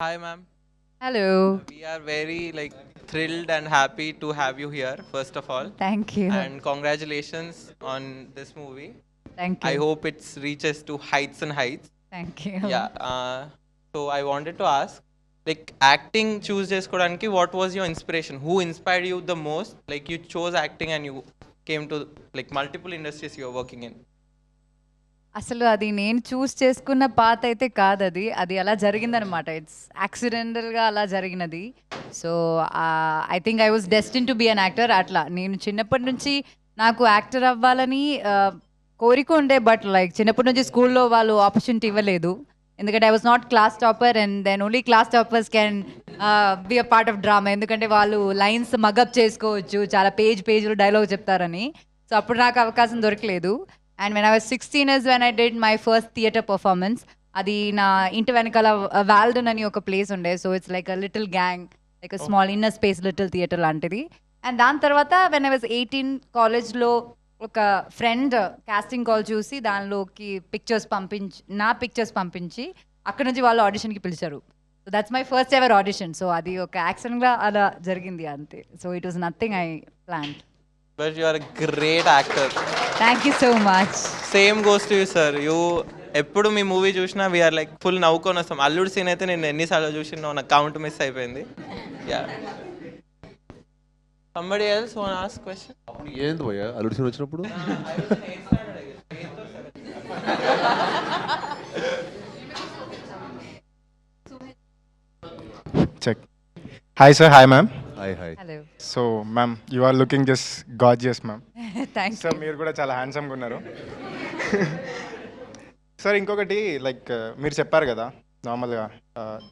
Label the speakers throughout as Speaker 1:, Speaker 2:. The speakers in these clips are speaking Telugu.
Speaker 1: Hi, ma'am.
Speaker 2: Hello.
Speaker 1: We are very thrilled and happy to have you here. First of all,
Speaker 2: Thank you.
Speaker 1: and congratulations on this movie.
Speaker 2: Thank
Speaker 1: I
Speaker 2: you.
Speaker 1: hope it reaches to heights and heights.
Speaker 2: Thank you.
Speaker 1: Yeah. So I wanted to ask, acting choose చేసుకోవడానికి what was your inspiration? Who inspired you the most? Like you chose acting and you came to multiple industries you are working in.
Speaker 2: అసలు అది నేను చూస్ చేసుకున్న పాత అయితే కాదు అది అది అలా జరిగిందనమాట. ఇట్స్ యాక్సిడెంటల్గా అలా జరిగినది. So I think I was destined to be an actor. అట్లా నేను చిన్నప్పటి నుంచి నాకు యాక్టర్ అవ్వాలని కోరిక ఉండే, బట్ లైక్ చిన్నప్పటి నుంచి స్కూల్లో వాళ్ళు ఆపర్చునిటీ ఇవ్వలేదు. ఎందుకంటే I was not class topper and then only class toppers can be a part of drama. ఎందుకంటే వాళ్ళు లైన్స్ మగప్ చేసుకోవచ్చు, చాలా పేజీలు డైలాగ్ చెప్తారని. సో అప్పుడు నాకు అవకాశం దొరకలేదు. And when I was 16 years when I did my first theatre performance. అది నా ఇంటి వెనకాల వాల్డన్ అని ఒక ప్లేస్ ఉండే. So it's like a little gang, like a small inner space little theatre లాంటిది. అండ్ దాని తర్వాత వెన్ ఐ వాజ్ 18 కాలేజ్లో ఒక ఫ్రెండ్ కాస్టింగ్ కాల్ చూసి దానిలోకి నా పిక్చర్స్ పంపించి అక్కడ నుంచి వాళ్ళు ఆడిషన్కి పిలిచారు. So that's my first ever audition. So అది ఒక యాక్సిడెంట్గా అలా జరిగింది అంతే. So it was nothing I plan.
Speaker 1: But you are a great actor.
Speaker 2: Thank you so much.
Speaker 1: Same goes to you sir. ఎప్పుడు మీ మూవీ చూసినా వీఆర్ ఫుల్ నవ్వుకొని వస్తాం. అల్లుడు సీన్ అయితే నేను ఎన్నిసార్లు చూసినా నా కౌంట్ మిస్ అయిపోయింది. Yeah, somebody else want to ask question?
Speaker 3: అప్పుడు ఏంది భయ్యా అల్లుడు సీన్ వచ్చినప్పుడు?
Speaker 4: Check. Hi sir, hi ma'am.
Speaker 3: Hi hi.
Speaker 2: Hello.
Speaker 4: So ma'am, you are looking just gorgeous ma'am.
Speaker 2: Thank
Speaker 4: sir మీరు కూడా చాలా హ్యాండ్సమ్గా ఉన్నారు. సార్ ఇంకొకటి లైక్ మీరు చెప్పారు కదా నార్మల్గా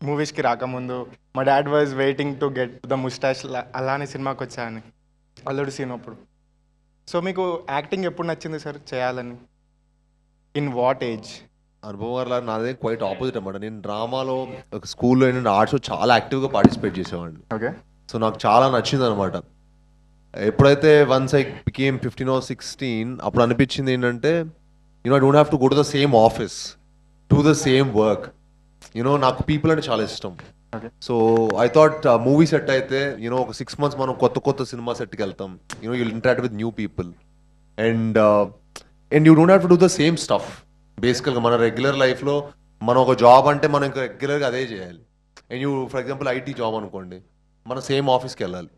Speaker 4: మూవీస్కి రాకముందు మా dad was waiting to get the moustache, అలానే సినిమాకి వచ్చాయని అల్లుడు సీన్ అప్పుడు. సో మీకు యాక్టింగ్ ఎప్పుడు నచ్చింది సార్ చేయాలని? In what age?
Speaker 3: అనుభవం వల్ల నాదే క్వైట్ ఆపోజిట్ అనమాట. నేను డ్రామాలో ఒక స్కూల్లో ఏంటంటే ఆర్ట్స్లో చాలా యాక్టివ్గా పార్టిసిపేట్ చేసేవాడిని.
Speaker 4: ఓకే.
Speaker 3: సో నాకు చాలా నచ్చింది అనమాట. ఎప్పుడైతే వన్స్ ఐ బికేమ్ 15 or 16 అప్పుడు అనిపించింది ఏంటంటే I don't have to go to the same office to the same work. నాకు పీపుల్ అంటే చాలా ఇష్టం. So I thought movie set అయితే ఒక 6 months మనం కొత్త సినిమా సెట్కి వెళ్తాం. You'll interact with new people and you don't have to do the same stuff. బేసికల్గా మన రెగ్యులర్ లైఫ్లో మనం ఒక జాబ్ అంటే మనం ఇంకా రెగ్యులర్గా అదే చేయాలి. And for example IT job అనుకోండి, మనం సేమ్ ఆఫీస్కి వెళ్ళాలి.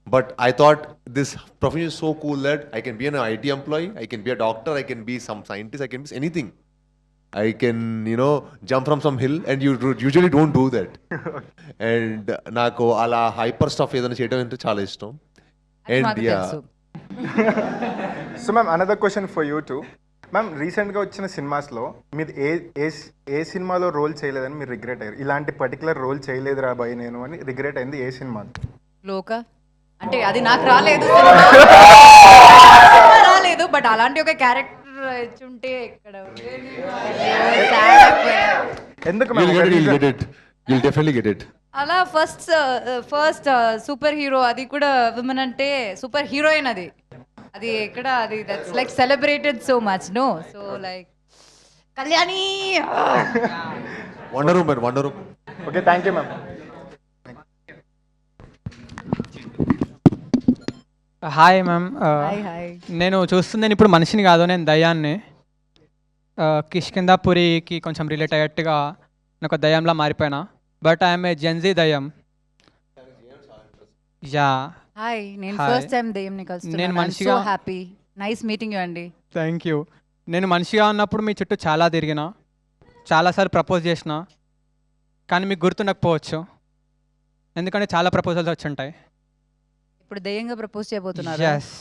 Speaker 3: But I thought this profession is so cool that I can be an IT employee, I can be a doctor, I can be some scientist, I can be anything. I can, jump from some hill and you usually don't do that. And నాకు అలా హైపర్ స్టఫ్ ఏదైనా చేయడం అంటే చాలా ఇష్టం. And yeah.
Speaker 4: So ma'am another question for you two. Ma'am రీసెంట్గా వచ్చిన సినిమాస్లో మీరు ఏ సినిమాలో రోల్ చేయలేదని మీరు రిగ్రెట్ అయ్యారు? ఇలాంటి పర్టికులర్ రోల్ చేయలేదు రాబాయి నేను అని రిగ్రెట్ అయింది ఏ సినిమా?
Speaker 2: లోక అంటే అది నాకు రాలేదు, రాలేదు. బట్ అలాంటి ఒక క్యారెక్టర్ ఉంటే ఇక్కడ
Speaker 4: ఎందుకు
Speaker 3: You'll definitely get it.
Speaker 2: అలా ఫస్ట్ సూపర్ హీరో, అది కూడా విమెన్ అంటే సూపర్ హీరోయిన్. అది ఎక్కడ అది that's like celebrated so much. No, so like Kalyani.
Speaker 3: Wonder woman.
Speaker 4: Okay, thank you ma'am.
Speaker 5: Hi ma'am.
Speaker 2: Hi hi.
Speaker 5: నేను చూస్తుంది ఇప్పుడు మనిషిని కాదు, నేను దయ్యాన్ని. కిష్కిందాపురికి కొంచెం రిలేట్ అయ్యేట్టుగా నేను ఒక దయ్యంలా మారిపోయినా. బట్ ఐఎమ్ ఏ జెన్జీ దయ్యం. యా.
Speaker 2: హాయ్, నేను
Speaker 5: Hi.
Speaker 2: ఫస్ట్ టైం దెయ్యంని కలుస్తున్నాను.
Speaker 5: నేను
Speaker 2: సో
Speaker 5: మనిషిగా-
Speaker 2: హ్యాపీ. నైస్ మీటింగ్ యూ అండి.
Speaker 5: Thank you. నేను మనిషిగా ఉన్నప్పుడు మీ చుట్టూ చాలా తిరిగిన, చాలాసార్లు ప్రపోజ్ చేసిన, కానీ మీకు గుర్తుండకపోవచ్చు ఎందుకంటే చాలా ప్రపోజల్స్ వచ్చి ఉంటాయి.
Speaker 2: ఇప్పుడు దెయ్యంగా ప్రపోజ్ చేయబోతున్నారు.
Speaker 5: ఎస్,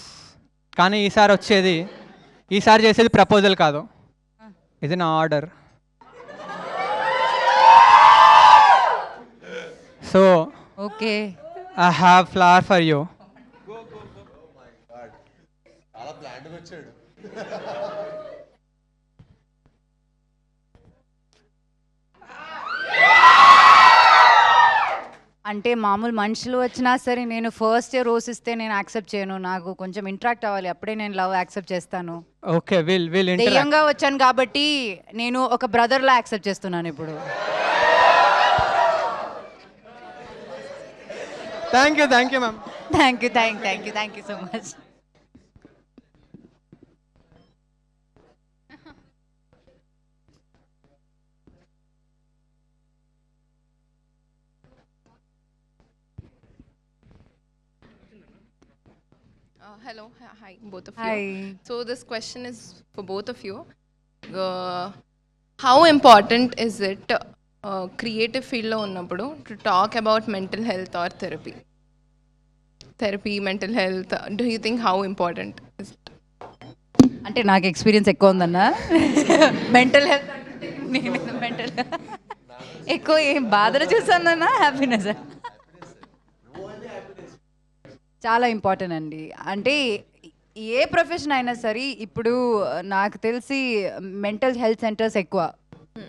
Speaker 5: కానీ ఈసారి చేసేది ప్రపోజల్ కాదు, ఇది నా order. So
Speaker 2: okay.
Speaker 5: I have flower for you.
Speaker 2: అంటే మామూలు మనుషులు వచ్చినా సరే నేను ఫస్ట్ రోజ్ ఇస్తే నేను యాక్సెప్ట్ చేయను. నాకు కొంచెం ఇంటరాక్ట్ అవ్వాలి, అప్పుడే నేను లవ్ యాక్సెప్ట్ చేస్తాను.
Speaker 5: ఓకే, విల్
Speaker 2: దెయ్యంగా వచ్చాను కాబట్టి నేను ఒక బ్రదర్లా యాక్సెప్ట్ చేస్తున్నాను ఇప్పుడు.
Speaker 5: Thank you ma'am.
Speaker 2: Thank you so much.
Speaker 6: Hello, hi, both of you.
Speaker 2: Hi.
Speaker 6: So this question is for both of you. How important is it creative field lo unnappudu to talk about mental health or therapy, mental health? Do you think how important is it?
Speaker 2: అంటే నాకు ఎక్స్పీరియన్స్ ఎక్కువ ఉందన్న మెంటల్ హెల్త్ మెంటల్ ఎక్కువ ఏం బాధలు చూసానన్నా హ్యాపీనెస్ చాలా ఇంపార్టెంట్ అండి. అంటే ఏ ప్రొఫెషన్ అయినా సరే ఇప్పుడు నాకు తెలిసి మెంటల్ హెల్త్ సెంటర్స్ ఎక్కువ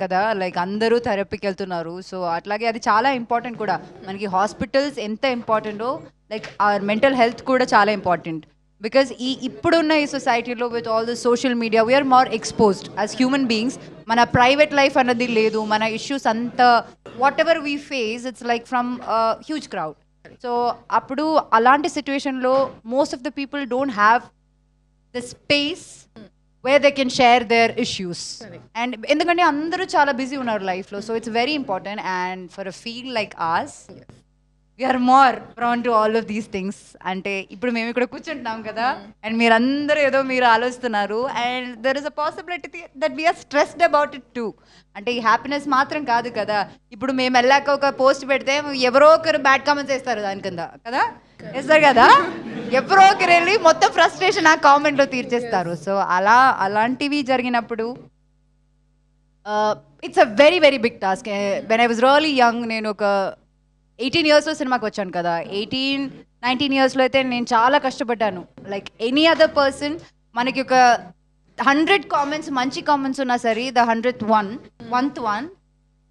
Speaker 2: కదా, లైక్ అందరూ థెరపీకి వెళ్తున్నారు. సో అట్లాగే అది చాలా ఇంపార్టెంట్ కూడా. మనకి హాస్పిటల్స్ ఎంత ఇంపార్టెంటో లైక్ ఆ మెంటల్ హెల్త్ కూడా చాలా ఇంపార్టెంట్. బికాజ్ ఇప్పుడున్న ఈ సొసైటీలో with all the social media we are more exposed as human beings. మన ప్రైవేట్ లైఫ్ అన్నది లేదు, మన ఇష్యూస్ అంతా whatever we face it's like from huge crowd. So అప్పుడు అలాంటి సిచ్యువేషన్లో most of the people don't have the space where they can share their issues. And ఎందుకంటే అందరూ చాలా బిజీ ఉన్నారు లైఫ్లో. So it's very important. And for a field like as we are more PRAN to all of these things. అంటే ఇప్పుడు మేము ఇక్కడ కూర్చుంటున్నాం కదా, అండ్ మీరందరూ ఏదో మీరు ఆలోచిస్తున్నారు. And there is a possibility that we are stressed about it too. అంటే ఈ హ్యాపీనెస్ మాత్రం కాదు కదా. ఇప్పుడు మేము వెళ్ళాక ఒక పోస్ట్ పెడితే ఎవరో ఒకరు బ్యాడ్ కామెంట్స్ వేస్తారు దాని కింద కదా, వేస్తారు కదా. ఎవరో ఒకరు వెళ్ళి మొత్తం ఫ్రస్ట్రేషన్ ఆ కామెంట్లో తీర్చేస్తారు. సో అలాంటివి జరిగినప్పుడు it's a very very big task. When I was really young, నేను ఒక 18 yearsలో సినిమాకి వచ్చాను కదా. 18-19 yearsలో అయితే నేను చాలా కష్టపడ్డాను. లైక్ ఎనీ అదర్ పర్సన్ మనకి ఒక 100 కామెంట్స్ మంచి కామెంట్స్ ఉన్నా సరే, ద 100th one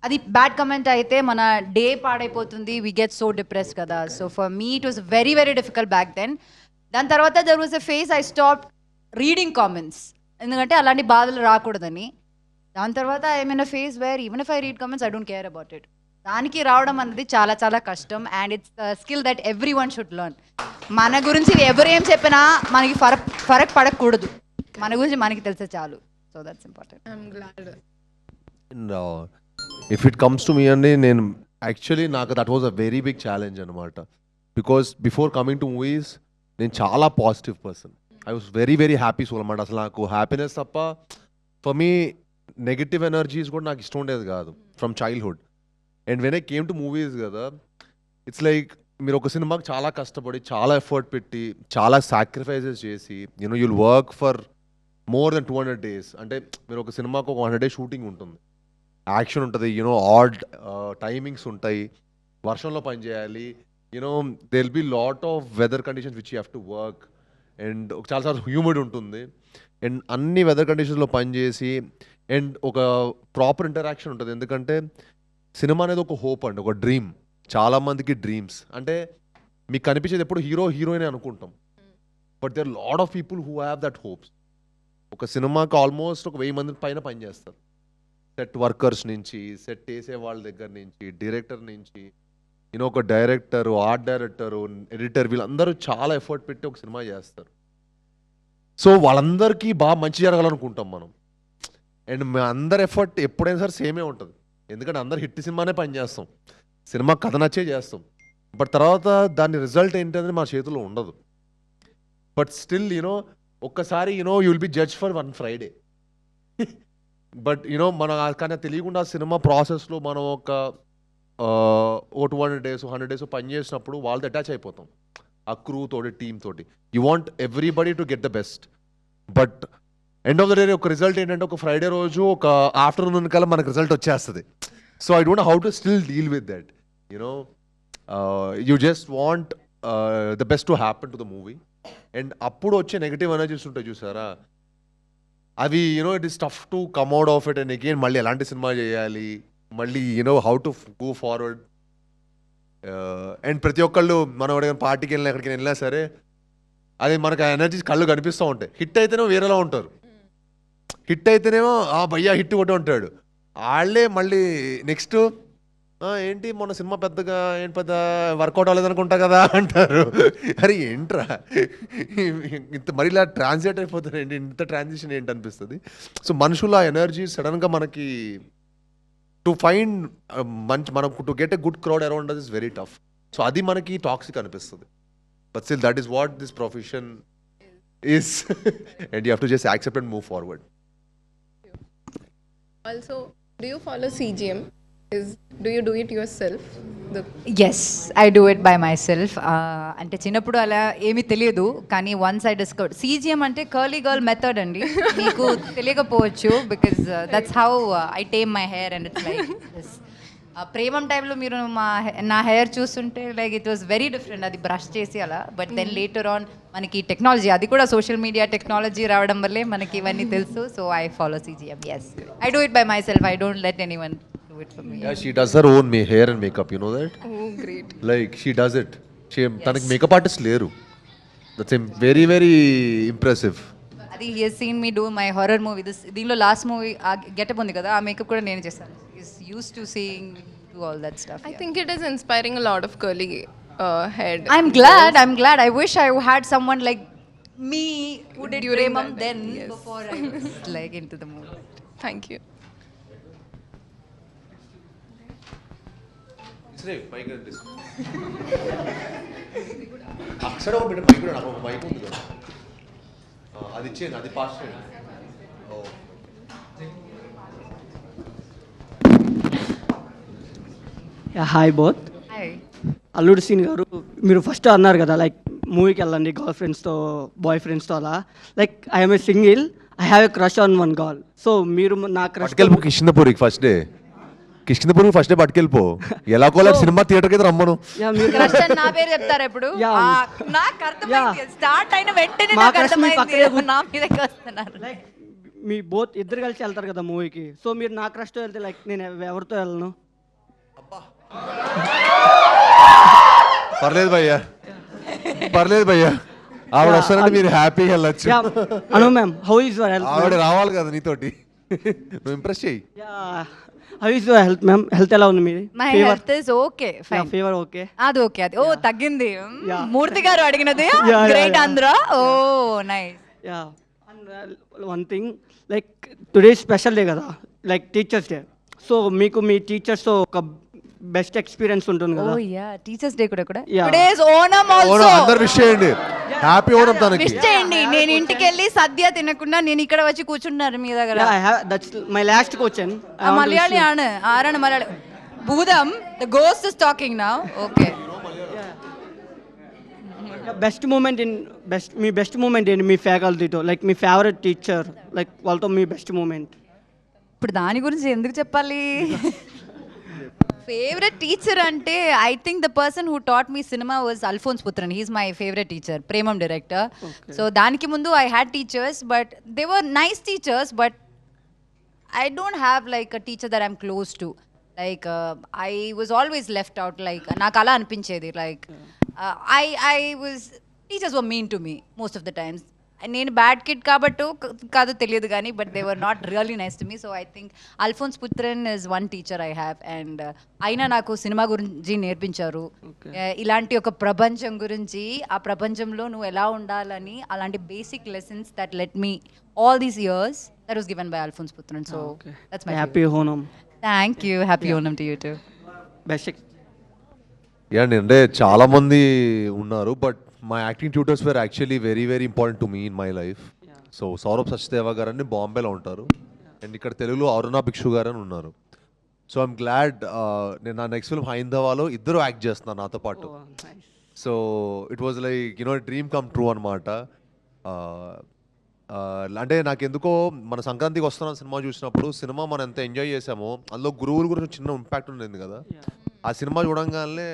Speaker 2: అది బ్యాడ్ కమెంట్ అయితే మన డే పాడైపోతుంది. వీ గెట్ సో డిప్రెస్ కదా. So for me it was very very difficult back then. దాని తర్వాత there was a phase I stop reading comments, ఎందుకంటే అలాంటి బాధలు రాకూడదని. దాని తర్వాత I mean a phase where even if I read comments I don't care about it. దానికి రావడం అనేది చాలా చాలా కష్టం. And it's skill that every one should learn. మన గురించి ఎవరు ఏం చెప్పినా మనకి ఫరక్ పడకూడదు, మన గురించి మనకి తెలిసే చాలు. So that's important.
Speaker 6: I'm glad.
Speaker 3: And if it comes to me అండి, నేను యాక్చువల్లీ నాకు that was a very big challenge అనమాట. Because before coming to movies నేను చాలా positive person. I was very very happy soul అనమాట. అసలు నాకు హ్యాపీనెస్ తప్ప ఫర్ మీ నెగిటివ్ ఎనర్జీస్ కూడా నాకు ఇష్టం ఉండేది కాదు from childhood. And when I came to movies కదా, ఇట్స్ లైక్ మీరు ఒక సినిమాకి చాలా కష్టపడి, చాలా ఎఫర్ట్ పెట్టి, చాలా సాక్రిఫైజెస్ చేసి, you know you'll work for more than 200 days. అంటే మీరు ఒక సినిమాకి ఒక 100 days షూటింగ్ ఉంటుంది, యాక్షన్ ఉంటుంది, యూనో ఆడ్ టైమింగ్స్ ఉంటాయి, వర్షంలో పని చేయాలి, you know they will be lot of weather conditions which you have to work. And చాలాసార్లు హ్యూమిడ్ ఉంటుంది. అండ్ అన్ని వెదర్ కండిషన్స్లో పనిచేసి అండ్ ఒక ప్రాపర్ ఇంటరాక్షన్ ఉంటుంది. ఎందుకంటే సినిమా అనేది ఒక హోప్ అండి, ఒక డ్రీమ్. చాలామందికి డ్రీమ్స్ అంటే మీకు కనిపించేది ఎప్పుడు హీరోయిన్ అనుకుంటాం. But there lot of people who have that hopes. ఒక సినిమాకి ఆల్మోస్ట్ ఒక 1000 మంది పైన పనిచేస్తారు. సెట్ వర్కర్స్ నుంచి, సెట్ వేసే వాళ్ళ దగ్గర నుంచి, డైరెక్టర్ నుంచి, యూనో ఒక డైరెక్టరు, ఆర్ట్ డైరెక్టరు, ఎడిటర్, వీళ్ళందరూ చాలా ఎఫర్ట్ పెట్టి ఒక సినిమా చేస్తారు. సో వాళ్ళందరికీ బాగా మంచి జరగాలనుకుంటాం మనం. అండ్ మీ అందరి ఎఫర్ట్ ఎప్పుడైనా సరే సేమే ఉంటుంది. ఎందుకంటే అందరు హిట్ సినిమానే పనిచేస్తాం, సినిమా కథ నచ్చే చేస్తాం. బట్ తర్వాత దాని రిజల్ట్ ఏంటనేది మా చేతిలో ఉండదు. బట్ స్టిల్ యూనో ఒక్కసారి you know you will be judge for 1 Friday. But you know మన కానీ తెలియకుండా సినిమా ప్రాసెస్లో మనం ఒక 200 days 100 days పని చేసినప్పుడు వాళ్ళతో అటాచ్ అయిపోతాం, ఆ క్రూ తోటి, టీమ్ తోటి. You want everybody to get the best. But end of the day ఒక రిజల్ట్ ఏంటంటే ఒక ఫ్రైడే రోజు ఒక ఆఫ్టర్నూన్ కల్లా మనకు రిజల్ట్ వచ్చేస్తుంది. So I don't know how to still deal with that. You know you just want the best to happen to the movie. And అప్పుడు వచ్చే నెగిటివ్ ఎనర్జీస్ ఉంటాయి చూసారా, అవి you know it is tough to come out of it. And again మళ్ళీ ఎలాంటి సినిమా చేయాలి, మళ్ళీ you know how to go forward. And ప్రతి ఒక్కళ్ళు మనం ఎవరైనా పార్టీకి వెళ్ళినా ఎక్కడికి వెళ్ళినా సరే అది మనకు ఆ ఎనర్జీస్ కళ్ళు కనిపిస్తూ ఉంటాయి. హిట్ అయితేనేమో వేరేలా ఉంటారు, హిట్ అయితేనేమో భయ్యా హిట్ కొట్టి ఉంటాడు. వాళ్ళే మళ్ళీ నెక్స్ట్ ఏంటి మొన్న సినిమా పెద్దగా ఏంటి పెద్ద వర్కౌట్ అవ్వలేదు అనుకుంటా కదా అంటారు. అరే ఏంట్రా ఇంత మరి ఇలా ట్రాన్స్లేట్ అయిపోతారు ఏంటి, ఇంత ట్రాన్సిషన్ ఏంటి అనిపిస్తుంది. సో మనుషుల ఎనర్జీ సడన్గా మనకి టు ఫైండ్ మంచి మనకు to get a good crowd around us is very tough. So అది మనకి టాక్సిక్ అనిపిస్తుంది. But still that is what this profession is and you have to just accept and move forward.
Speaker 6: Also, do you follow CGM? Do you do it yourself?
Speaker 2: Yes I do it by myself. అంటే చిన్నప్పుడు అలా ఏమీ తెలియదు, కానీ వన్స్ ఐ డిస్కవర్ CGM అంటే కర్లీ గర్ల్ మెథడ్ అండి. మీకు తెలియకపోవచ్చు, because that's how I tame my hair and it's like this. Premam టైంలో మీరు నా హెయిర్ చూస్తుంటే like it was very different, అది బ్రష్ చేసి అలా. బట్ దెన్ లేటర్ ఆన్ మనకి టెక్నాలజీ, అది కూడా సోషల్ మీడియా టెక్నాలజీ రావడం వల్లే మనకి ఇవన్నీ తెలుసు. So I follow CGM. Yes I do it by myself. I don't let anyone do it for me.
Speaker 3: Yeah, she does her own hair and makeup, you know that?
Speaker 6: Oh, great.
Speaker 3: Like she does it. తనకి మేకప్ ఆర్టిస్ట్ లేరు. That's very very impressive.
Speaker 2: అది he has seen me do my horror movie. దీనిలో లాస్ట్ మూవీ గెటప్ ఉంది కదా, ఆ మేకప్ కూడా నేను చేశాను. He's used to seeing do all that stuff.
Speaker 6: I think it is inspiring a lot of curly head.
Speaker 2: I'm glad. I wish I had someone like me who did
Speaker 6: During
Speaker 2: Premam
Speaker 6: that
Speaker 2: then
Speaker 6: time, yes.
Speaker 2: before I was like into the movie.
Speaker 6: Thank you.
Speaker 3: అక్కడ ఒక బిడ్డ మైక్ కూడా ఒక మైక్ ఉంది కదా, అది ఇచ్చేయండి, అది పాస్ చేయండి.
Speaker 7: Hi both.
Speaker 2: Hi.
Speaker 7: అల్లుడు సీన్ గారు, మీరు ఫస్ట్ అన్నారు కదా లైక్ మూవీకి వెళ్ళండి గర్ల్ ఫ్రెండ్స్తో బాయ్ ఫ్రెండ్స్తో అలా. Like I'm a single, I have a crush on one girl. So మీరు నా క్రష్
Speaker 3: పట్టుకెళ్ళిపో కిష్కిందపూరికి ఫస్ట్ డే, కిష్కిందపూరికి ఫస్ట్ డే పట్టుకెళ్ళిపో. ఎలా కోలా సినిమా థియేటర్కి అయితే రమ్మను.
Speaker 7: మీరు
Speaker 2: Crush అని నా పేరు చెప్తారా ఇప్పుడు?
Speaker 7: Yeah.
Speaker 2: నాకు అర్థమైంది. స్టార్ట్ అయిన వెంటనే
Speaker 7: మా
Speaker 2: నాకు
Speaker 7: crush మీ
Speaker 2: అర్థమైంది
Speaker 7: పక్కనే ఉంది.
Speaker 2: నా మీదకి వస్తున్నారు.
Speaker 7: లైక్ మీ బోత్ ఇద్దరు కలిసి వెళ్తారు కదా మూవీకి. సో మీరు నా క్రష్తో వెళ్తే లైక్ నేను ఎవరితో వెళ్ళను?
Speaker 3: పర్లేదు భయ్యా ఆవిడ వస్తానంటే మీరు హ్యాపీగా వెళ్ళొచ్చు.
Speaker 7: Anu ma'am, how is your health?
Speaker 3: ఆవిడ రావాలి కదా నీతోటి, నువ్వు ఇంప్రెస్ చెయ్యి.
Speaker 7: How is your health ma'am? Health ఎలా ఉంది మీది?
Speaker 2: My health is okay, fine.
Speaker 7: Fever okay?
Speaker 2: అది ఓకే, అది ఓ తగ్గింది.
Speaker 7: Yeah.
Speaker 2: మూర్తి గారు అడిగినది
Speaker 7: Yeah,
Speaker 2: great
Speaker 7: yeah.
Speaker 2: Andhra. Oh nice.
Speaker 7: Yeah. And one thing, like today special day కదా, లైక్ టీచర్స్ డే. సో మీకు మీ టీచర్స్తో ఒక బెస్ట్ ఎక్స్పీరియన్స్ ఉంటుంది
Speaker 2: ఓ
Speaker 7: కదా.
Speaker 2: యా, టీచర్స్ డే కూడా
Speaker 7: Yeah.
Speaker 2: Today is Onam
Speaker 3: Onam
Speaker 2: also.
Speaker 3: అందరు విష్ చేయండి, హ్యాపీ ఓనం తనకి.
Speaker 2: విష్ చేయండి. నేను ఇంటికి వెళ్ళి సద్య తినకుండా నేను ఇక్కడ వచ్చి కూర్చుంటున్నారు మీ దగ్గర.
Speaker 7: That's my last question.
Speaker 2: Malayali ആണ്. ആരാണ് മലയാളി? ഭൂതം, the ghost is talking now. Okay.
Speaker 7: Best moment మీ బెస్ట్ మూమెంట్ ఏంటి మీ ఫ్యాకల్టీతో? లైక్ మీ ఫేవరెట్ టీచర్, లైక్ వాళ్ళతో మీ బెస్ట్ మూమెంట్.
Speaker 2: ఇప్పుడు దాని గురించి ఎందుకు చెప్పాలి? ఫేవరెట్ టీచర్ అంటే I think the person who taught me సినిమా was Alphonse Puthren. He's my favourite teacher, Premam director. So దానికి ముందు I had teachers, but they were nice teachers, but I don't have like a teacher that I'm close to. Like I was always left out. Like నాకు అలా అనిపించేది. Like I was, teachers were mean to me most of the times. నేను బ్యాడ్ కిడ్ కాబట్టి కాదు తెలియదు కానీ, but they were not really nice to me. So I think Alphonse Puthran is one teacher I have. And అయినా నాకు సినిమా గురించి నేర్పించారు. ఇలాంటి ఒక ప్రపంచం గురించి, ఆ ప్రపంచంలో నువ్వు ఎలా ఉండాలని, అలాంటి basic lessons that let me all these years, that was given by Alphonse Puthren. So that's my
Speaker 7: happy Onam.
Speaker 2: Thank you. Happy Onam to you too.
Speaker 7: Best.
Speaker 3: Yeah, అంటే చాలా మంది ఉన్నారు, but my acting tutors were actually very very important to me in my life. So Saurabh Sachdeva గారు అని బాంబేలో ఉంటారు, అండ్ ఇక్కడ తెలుగులో అరుణ భిక్షు గారు అని ఉన్నారు. సో ఐఎమ్ గ్లాడ్, నేను నా నెక్స్ట్ ఫిల్మ్ హైందవాలో ఇద్దరు యాక్ట్ చేస్తున్నాను నాతో పాటు. So it was like dream come true అనమాట. అంటే నాకెందుకో మన సంక్రాంతికి వస్తున్న సినిమా చూసినప్పుడు, సినిమా మనం ఎంత ఎంజాయ్ చేసామో అందులో గురువుల గురించి చిన్న ఇంపాక్ట్ ఉండేది కదా. ఆ సినిమా చూడంగానే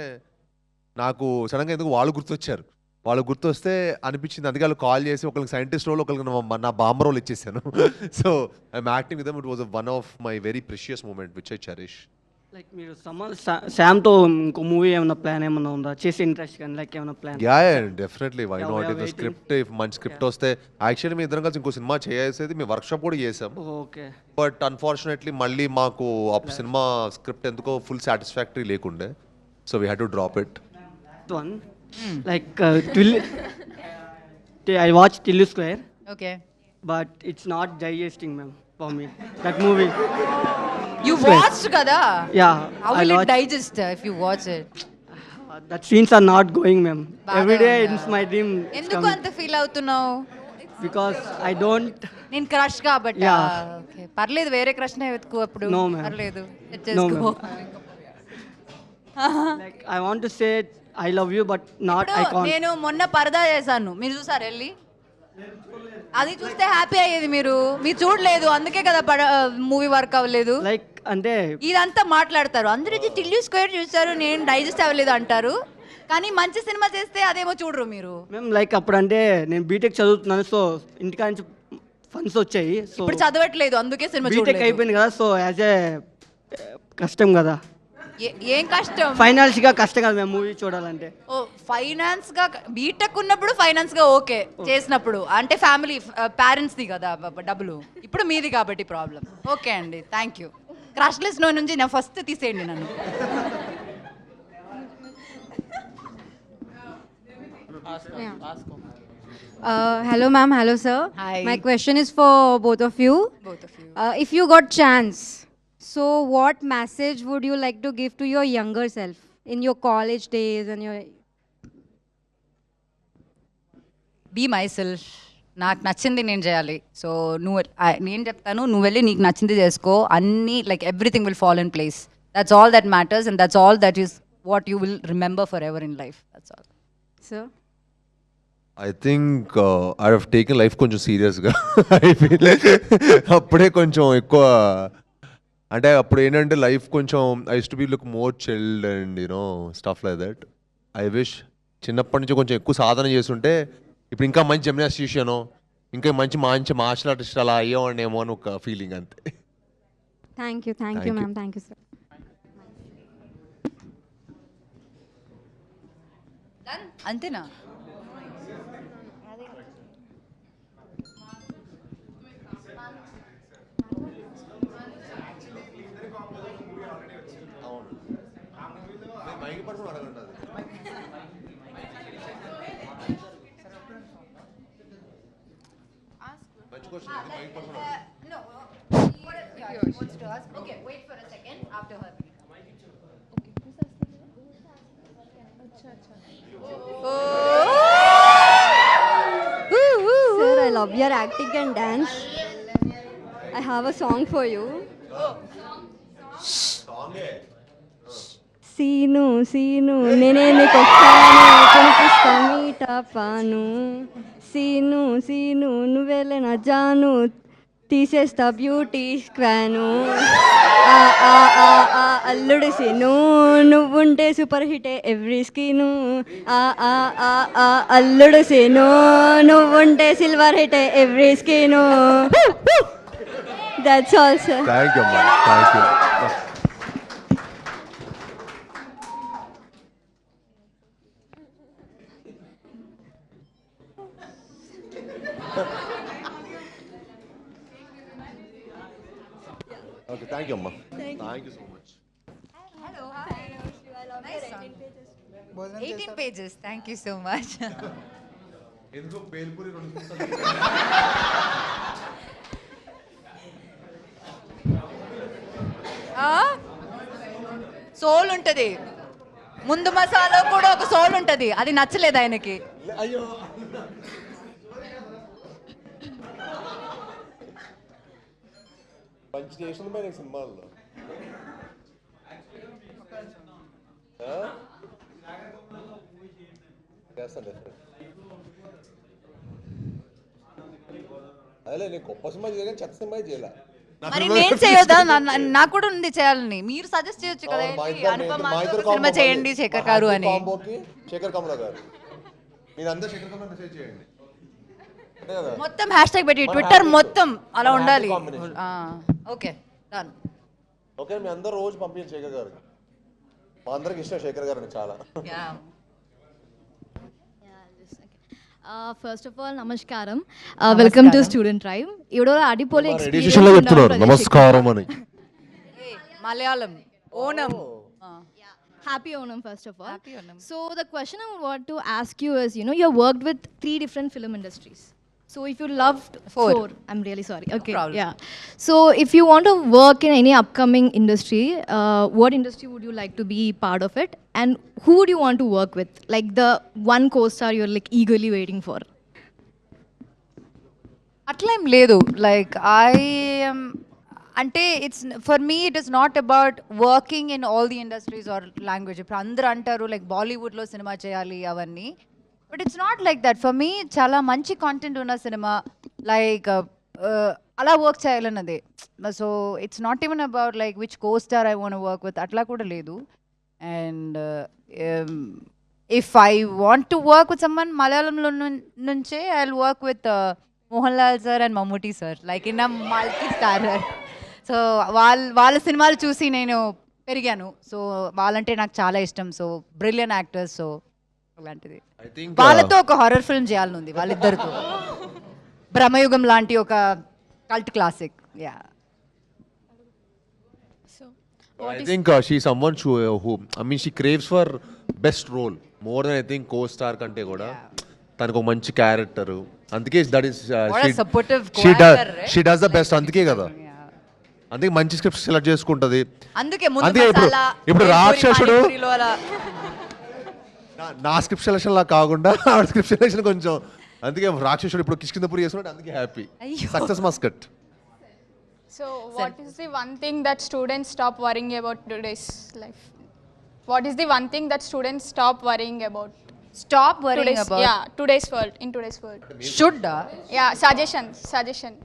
Speaker 3: నాకు సడన్గా ఎందుకు వాళ్ళు గుర్తొచ్చారు. వాళ్ళు గుర్తొస్తే అనిపించింది, అందుకే వాళ్ళు కాల్ చేసి ఒకరికి సైంటిస్ట్ రోల్, ఒకరికి నా బాంబర్ రోల్ ఇచ్చేసాను. So I'm acting with them. It was one of my very precious moment which I cherish.
Speaker 7: Like మీరు శామ్తో ఇంకో మూవీ ఏమైనా ప్లాన్ ఏమైనా ఉందా చేసే ఇంట్రెస్ట్ కానీ లైక్ ఏమైనా plan
Speaker 3: yeah definitely why
Speaker 7: Yeah,
Speaker 3: not
Speaker 7: we are
Speaker 3: if the
Speaker 7: waiting.
Speaker 3: Script if మంచి స్క్రిప్ట్ వస్తే యాక్చువల్లీ మీ ఇద్దరం కలిసి ఇంకో సినిమా చేసేది మీ వర్క్షాప్ కూడా చేసాం
Speaker 7: ఓకే
Speaker 3: బట్ అన్ఫార్చునేట్లీ మళ్ళీ మాకు ఆ సినిమా స్క్రిప్ట్ ఎందుకో ఫుల్ సాటిస్ఫాక్టరీ లేకుండే so we had to drop it
Speaker 7: one like I watch Tillu square
Speaker 2: okay
Speaker 7: but it's not digesting ma'am for me that movie
Speaker 2: you watched కదా
Speaker 7: yeah
Speaker 2: how
Speaker 7: I
Speaker 2: will it
Speaker 7: watch
Speaker 2: digest if you watch it
Speaker 7: that scenes are not going ma'am
Speaker 2: బాగా
Speaker 7: ఎవ్రీ డే
Speaker 2: ఉందా?
Speaker 7: ఇట్స్ మై డ్రీమ్
Speaker 2: ఎందుకు అంత ఫీల్ అవుతున్నావు
Speaker 7: బికాస్ ఐ డోంట్
Speaker 2: నేను క్రష్ కాబట్టి
Speaker 7: Yeah.
Speaker 2: ఓకే పర్లేదు వేరే క్రష్ నే వెతుకు అప్పుడు
Speaker 7: No, ma'am.
Speaker 2: పర్లేదు Set
Speaker 7: No,
Speaker 2: చేసుకో.
Speaker 7: Like I want to say I love you but not I
Speaker 2: ఇప్పుడు
Speaker 7: కాంట్
Speaker 2: నేను మొన్న పరదా చేశాను మీరు చూసారు వెళ్ళి అది చూస్తే హ్యాపీ అయ్యేది మీరు చూడలేదు అందుకే కదా మూవీ వర్క్ అవ్వలేదు
Speaker 7: లైక్ అంటే
Speaker 2: ఇదంతా మాట్లాడతారు అందరూ ఇది టిల్లు స్క్వేర్ చూసారు నేను డైజెస్ట్ అవ్వలేదు అంటారు కానీ మంచి సినిమా చేస్తే అదేమో చూడరు మీరు
Speaker 7: మేము లైక్ అప్పుడు అంటే నేను బీటెక్ చదువుతున్నాను సో ఇంటికా నుంచి ఫండ్స్ వచ్చాయి సో
Speaker 2: ఇప్పుడు చదవట్లేదు అందుకే సినిమా
Speaker 7: బీటెక్
Speaker 2: చూడలేదు
Speaker 7: అయిపోయింది కదా సో యాజ్ ఏ కష్టం కదా
Speaker 2: ఏం కష్టం
Speaker 7: ఫైనాన్షియల్గా కష్టం కదా మేము మూవీ చూడాలంటే
Speaker 2: ఓ ఫైనాన్స్ గా బీటెక్ ఉన్నప్పుడు ఫైనాన్స్ గా ఓకే చేసినప్పుడు అంటే ఫ్యామిలీ పేరెంట్స్ ది కదా డబ్బులు ఇప్పుడు మీది కాబట్టి ప్రాబ్లం ఓకే అండి థ్యాంక్ యూ క్రాష్ లిస్ట్ నుంచి నేను ఫస్ట్ తీసేయండి నన్ను
Speaker 8: Hello, ma'am. Hello, sir.
Speaker 2: Hi.
Speaker 8: My question is for both of you.
Speaker 2: Both of you.
Speaker 8: If you got chance, so what message would you like to give to your younger self in your college days and your?
Speaker 2: Be myself నాకు నచ్చింది నేను చేయాలి సో నేను చెప్తాను నువ్వు వెళ్ళి నీకు నచ్చింది చేసుకో అన్నీ like everything will fall in place that's all that matters and that's all that is what you will remember for ever in life that's all
Speaker 8: Sir.
Speaker 3: I think I have taken life కొంచెం సీరియస్గా ఐ ఫీల్ అప్పుడే కొంచెం ఎక్కువ అంటే అప్పుడు ఏంటంటే లైఫ్ కొంచెం I to be look more chilled and you know stuff like that I wish చిన్నప్పటి నుంచి కొంచెం ఎక్కువ సాధన చేస్తుంటే ఇప్పుడు ఇంకా మంచి జిమ్నాస్టిషియనో ఇంకా మంచి మార్షల్ ఆర్టిస్ట్ అలా అయ్యేవాడినేమో అని ఒక ఫీలింగ్ అంతే
Speaker 8: Thank you. Thank
Speaker 3: Thank
Speaker 8: you,
Speaker 3: you.
Speaker 8: ma'am. Thank you, sir.
Speaker 2: అంతేనా Okay, wait for a second after her.
Speaker 8: Sir, I love your acting and dance. I have a song for you. Seenu Seenu నేనే నీకు కనిపిస్తా మీటా పాను సీను సీను నువ్వేలే నా జాను తీసేస్తా బ్యూటీ స్క్వాను అల్లుడు సీను నువ్వుంటే సూపర్ హిటే ఎవ్రీ స్కీను అల్లుడు సీను నువ్వుంటే సిల్వర్ హిటే every screen that's all sir
Speaker 3: thank you అమ్మా thank you okay thank you అమ్మా thank you so much
Speaker 2: 18 pages. Thank you so much.
Speaker 3: ఎందుకు పేల్పూరి
Speaker 2: సోల్ ఉంటది ముందు మసాలా కూడా ఒక సోల్ ఉంటది అది నచ్చలేదు ఆయనకి
Speaker 3: అయ్యో మంచి చేసిన మరి సినిమాల్లో అదే నేను గొప్ప సినిమా చేయగా చెత్త సినిమా చేయలే
Speaker 2: మరి నేను చేయొద్దా నాకు కూడా ఉంది చేయాలని మీరు సజెస్ట్ చేయొచ్చు కదా అనుపమ సినిమా చేయండి శేఖర్ గారు అని
Speaker 3: శేఖర్ కమల గారు మీరు అందరూ శేఖర్ కమల మెసేజ్ చేయండి
Speaker 2: మొత్తం హ్యాష్ ట్యాగ్ పెట్టి ట్విట్టర్ మొత్తం అలా ఉండాలి ఓకే డన్
Speaker 3: ఓకే మీ అందరూ రోజు పంపించండి శేఖర్ గారికి. మా అందరికి ఇష్టం శేఖర్ గారు చాలా.
Speaker 9: ఫస్ట్ ఆఫ్ ఆల్ నమస్కారం, వెల్కమ్ టు స్టూడెంట్ ట్రైబ్. ఇప్పుడు అడిపోలే
Speaker 3: ఎడిషన్ లో చెప్తున్నారు నమస్కారం అని.
Speaker 2: Malayalam Onam.
Speaker 9: Happy Onam first of all.
Speaker 2: Happy Onam.
Speaker 9: So the question I want to ask you is, you know, you worked with 3 different film industries. So if you loved
Speaker 2: Four.
Speaker 9: I'm really sorry. Okay,
Speaker 2: problem.
Speaker 9: yeah. So if you want to work in any upcoming industry, what industry would you like to be part of it, and who would you want to work with? Like the one co-star you're like eagerly waiting for.
Speaker 2: అట్లా ఏం లేదు. లైక్ అంటే it's for me it is not about working in all the industries or language. ఇప్పుడు అందరూ అంటారు లైక్ బాలీవుడ్లో సినిమా చేయాలి అవన్నీ, but it's not like that. For me చాలా మంచి కాంటెంట్ ఉన్న సినిమా లైక్ అలా వర్క్ చేయాలన్నదే. So it's not even about like which costar I want work with, అట్లా కూడా లేదు. And if I want to work with someone మలయాళంలో నుంచే I will work with Mohan Lal sir and Mammootty sir, like in a multi starrer. So వాళ్ళ సినిమాలు చూసి నేను పెరిగాను. సో వాళ్ళంటే నాకు చాలా ఇష్టం. So brilliant actors. సో అలాంటిది
Speaker 3: I think,
Speaker 2: వాళ్ళతో ఒక హారర్ ఫిల్మ్ చేయాలని ఉంది వాళ్ళిద్దరితో. బ్రహ్మయుగం లాంటి ఒక cult classic. Yeah.
Speaker 3: I think she's someone who I mean she craves for best role more than I think co-star కంటే కూడా తనకు ఒక మంచి క్యారెక్టర్. అందుకే that is
Speaker 2: What a supportive
Speaker 3: she does the best. అందుకే కదా, అందుకే మంచి స్క్రిప్ట్ సెలెక్ట్ చేసుకుంటది.
Speaker 2: అందుకే ముందు
Speaker 3: అందుకే
Speaker 2: మసాలా,
Speaker 3: ఇప్పుడు
Speaker 2: పూరి,
Speaker 3: రాక్షసుడు
Speaker 2: పానీపూరిలో అలా.
Speaker 3: నా స్క్రిప్ట్ సెలక్షన్ లా కాకుండా ఆవిడ స్క్రిప్ట్ సెలక్షన్ కొంచెం. అందుకే రాక్షసుడు ఇప్పుడు కిష్కిందపూరి చేస్తున్నాడు. అందుకే హ్యాపీ.
Speaker 2: అయ్యో.
Speaker 3: Success Muscat.
Speaker 10: So, what is the one thing that students stop worrying about today's life? What is the one thing that students stop worrying about?
Speaker 2: Stop worrying
Speaker 10: Today's,
Speaker 2: about.
Speaker 10: yeah, today's world, in today's world.
Speaker 2: Should
Speaker 10: Yeah, suggestion.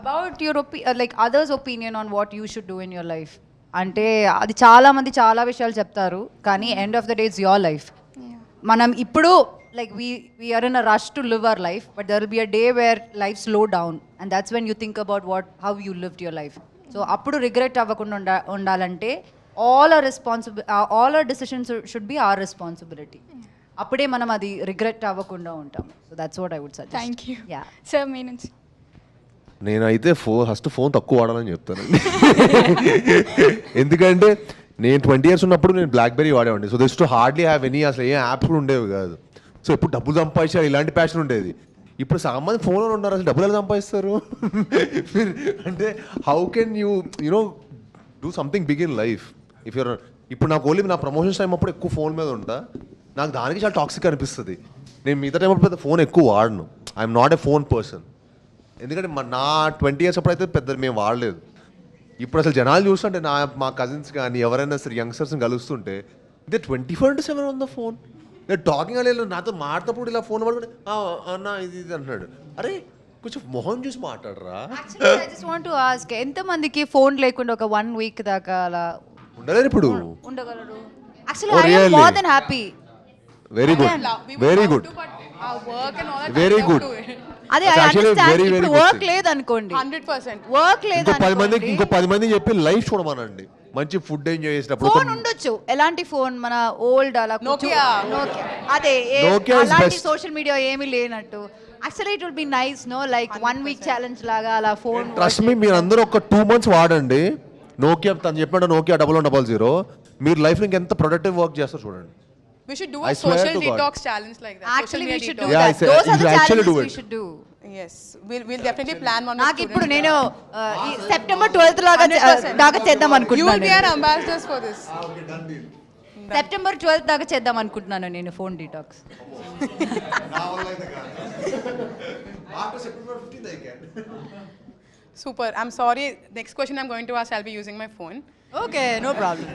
Speaker 2: about your like others' opinion on what you should do in your life. అంటే అది చాలా మంది చాలా విషయాలు చెప్తారు, కానీ end of the day it's your life. మనం ఇప్పుడు like we are in a rush to live our life, but there will be a day where life slow down, and that's when you think about how you lived your life. So appudu regret avvakunda undalante all our decisions should be our responsibility. Appude manam adi regret avvakunda untam. So that's what I would suggest.
Speaker 10: Thank you.
Speaker 2: Yeah.
Speaker 10: Sir, means.
Speaker 3: నేనైతే ఫస్ట్ ఫోన్ తక్కువ వాడాలని చెప్తానండి. ఎందుకంటే నేను 20 years ఉన్నప్పుడు నేను బ్లాక్బెర్రీ వాడేవాడిని. So this to hardly have any, అసలు ఏ యాప్స్ కూడా ఉండేవి కాదు. సో ఎప్పుడు డబ్బులు సంపాదించాలి ఇలాంటి ప్యాషన్ ఉండేది. ఇప్పుడు సామాన్య ఫోన్లో ఉన్నారు, అసలు డబ్బులు ఎలా సంపాదిస్తారు? అంటే how can you know do something big in life if you're. ఇప్పుడు నాకు ఓన్లీ నా ప్రమోషన్స్ టైం అప్పుడు ఎక్కువ ఫోన్ మీద ఉంటా. నాకు దానికి చాలా టాక్సిక్ అనిపిస్తుంది. నేను మిగతా టైం అప్పుడు పెద్ద ఫోన్ ఎక్కువ వాడను. I'm not a phone person. ఎందుకంటే నా 20 years అప్పుడు అయితే పెద్ద మేము వాడలేదు. ఇప్పుడు అసలు జనాలు చూస్తుంటే మా కజిన్స్ కానీ ఎవరైనా సరే యంగ్స్టర్స్ని కలుస్తుంటే they 24/7 on the phone. They talking అలేదు. నాతో మాట్లాడేటప్పుడు ఇలా ఫోన్ పడుకుంటే అన్న ఇది అంటున్నాడు. అరే కొంచెం మొహం చూసి మాట్లాడరా.
Speaker 2: Actually, I just want to ask, ఎంతమందికి ఫోన్ లేకుండా ఒక 1 week దాకా అలా
Speaker 3: ఉండలేరు ఇప్పుడు.
Speaker 2: ఉండగలరు? Actually, I am more than happy.
Speaker 3: Very good, very good, very good.
Speaker 2: అదే
Speaker 3: That's
Speaker 2: I
Speaker 3: actually
Speaker 2: understand.
Speaker 3: very, very
Speaker 2: ఇప్పుడు
Speaker 3: good
Speaker 2: వర్క్
Speaker 3: thing.
Speaker 2: లేదనుకోండి,
Speaker 10: 100%.
Speaker 2: వర్క్
Speaker 3: ఇంకో 10 మందికి
Speaker 2: లేదనుకోండి,
Speaker 3: చెప్పి లైఫ్ చూడమనండి. మంచి ఫుడ్ ఎంజాయ్ చేసినప్పుడు
Speaker 2: ఫోన్ ఉండొచ్చు. ఎలాంటి ఫోన్? మన ఓల్డ్ అలా
Speaker 10: Nokia.
Speaker 2: అదే
Speaker 3: Nokia is
Speaker 2: అలాంటి
Speaker 3: best.
Speaker 2: సోషల్ మీడియా ఏమీ లేనట్టు. Actually it will be nice, no, like 1 week challenge లాగా అలా ఫోన్.
Speaker 3: ట్రస్ట్ మీ, మీరు అందరూ ఒక 2 months వాడండి నోకియా. తను చెప్పినట్టు నోకియా 0000. మీరు లైఫ్ ఇంకా ఎంత ప్రొడక్టివ్ వర్క్ చేస్తారు చూడండి.
Speaker 11: We should do
Speaker 3: I
Speaker 11: a
Speaker 3: swear
Speaker 11: social
Speaker 3: to God.
Speaker 11: detox challenge like that.
Speaker 2: Actually, we
Speaker 11: Social
Speaker 2: should
Speaker 11: media
Speaker 2: do
Speaker 3: Yeah,
Speaker 2: that.
Speaker 3: I said-
Speaker 2: Those are
Speaker 3: you
Speaker 2: the
Speaker 3: should actually
Speaker 2: challenges
Speaker 3: do
Speaker 2: we
Speaker 3: it.
Speaker 2: should do.
Speaker 11: detox. Yes, we'll definitely plan one.
Speaker 2: నాకు ఇప్పుడు నేను సెప్టెంబర్ 12th లాగా దాకా చేద్దాం
Speaker 11: You will be our
Speaker 2: అనుకుంటున్నాను.
Speaker 11: ambassadors for this.
Speaker 2: September 12th దాకా చేద్దాం అనుకుంటున్నాను నేను phone detox.
Speaker 11: Super. I'm sorry. Next question I'm going to ask, I'll be using my phone.
Speaker 2: Okay, no problem.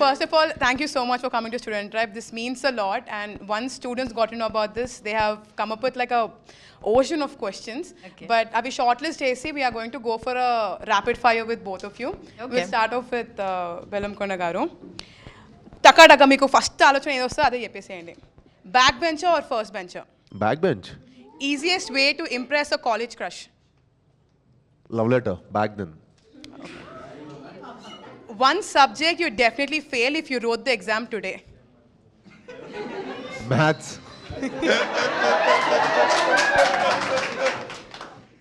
Speaker 11: First of all, thank you so much for coming to Student Drive. This means a lot. And once students got to know about this, they have come up with like a ocean of questions.
Speaker 2: Okay.
Speaker 11: But Abhi shortlist AC, we are going to go for a rapid fire with both of you.
Speaker 2: Okay.
Speaker 11: We'll start off with Velamkonda garu. Taka meeku first ఆలోచన ఏదో వస్తుందో అదే చెప్పేసేయండి. Back bencher or first bencher?
Speaker 3: Back bench.
Speaker 11: Easiest way to impress a college crush?
Speaker 3: Love letter back then.
Speaker 11: One subject you definitely fail if you wrote the exam today.
Speaker 3: Maths.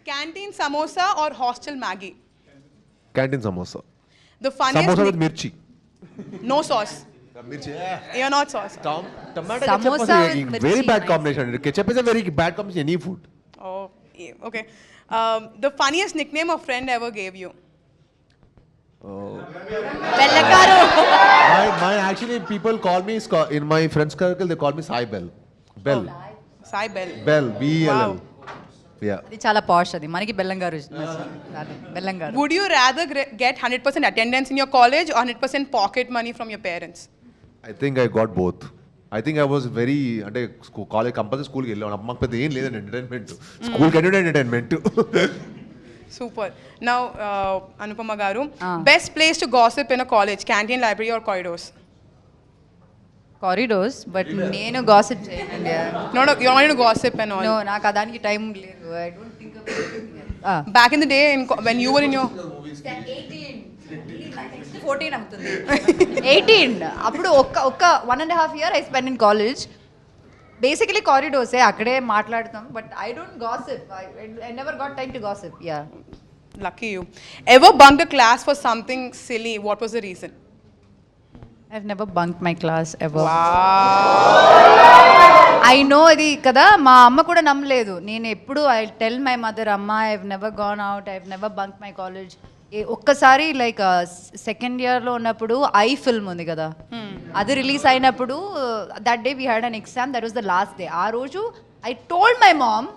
Speaker 11: Canteen samosa or hostel Maggie?
Speaker 3: Canteen samosa.
Speaker 11: The funniest
Speaker 3: Samosa with mirchi.
Speaker 11: no sauce.
Speaker 3: Mirchi.
Speaker 11: You're not sauce.
Speaker 3: Tomato
Speaker 2: Samosa
Speaker 3: ketchup
Speaker 2: with
Speaker 3: is a very
Speaker 2: mirchi,
Speaker 3: bad
Speaker 2: nice.
Speaker 3: combination. Ketchup is a very bad combination in any food.
Speaker 11: Oh, yeah, okay. The funniest nickname a friend ever gave you?
Speaker 2: Bellakaru.
Speaker 3: My actually people call me in my friends circle they call me Sai Bell. Bell.
Speaker 11: Sai Bell.
Speaker 3: Bell. B-E-L-L.
Speaker 11: Wow.
Speaker 3: Yeah.
Speaker 2: అది చాలా పాష్ అది మనకి బెల్లంగారు బెల్లంగారు.
Speaker 11: Would you rather get 100% attendance in your college or 100% pocket money from your parents?
Speaker 3: I think I got both. I think I was very అంటే కాలేజ్ కంపల్సరీ స్కూల్కి వెళ్ళాను అమ్మ పెద్ద ఏం లేదండి ఎంటర్టైన్మెంట్ స్కూల్కి entertainment.
Speaker 11: Super. Now, Anupama Garu, best place to gossip in a college, canteen, library or corridors?
Speaker 2: Corridors but నేను గాసిప్ చేయనండి.
Speaker 11: No, you're not into gossip and all.
Speaker 2: No నాకు దానికి టైం లేదు. I don't think
Speaker 11: Back in the day, when you were in your...
Speaker 2: 14 అవుతుంది. 18 అప్పుడు ఒక్క 1.5 year I spend in college. Basically కారిడోర్సే అక్కడే మాట్లాడతాం but I don't gossip. I never got time to gossip. Yeah.
Speaker 11: Lucky you. Ever bunked a class for something silly? What was the reason?
Speaker 2: I've never bunked my class ever.
Speaker 11: Wow.
Speaker 2: I know అది కదా మా అమ్మ కూడా నమ్మలేదు. నేను ఎప్పుడు ఐ టెల్ మై మదర్ అమ్మ I have never gone out, I have never bunk my college. ఒక్కసారి లైక్ సెకండ్ ఇయర్లో ఉన్నప్పుడు ఐ ఫిల్మ్ ఉంది కదా అది రిలీజ్ అయినప్పుడు that day we had an exam, that was the last day. ఆ రోజు I told my mom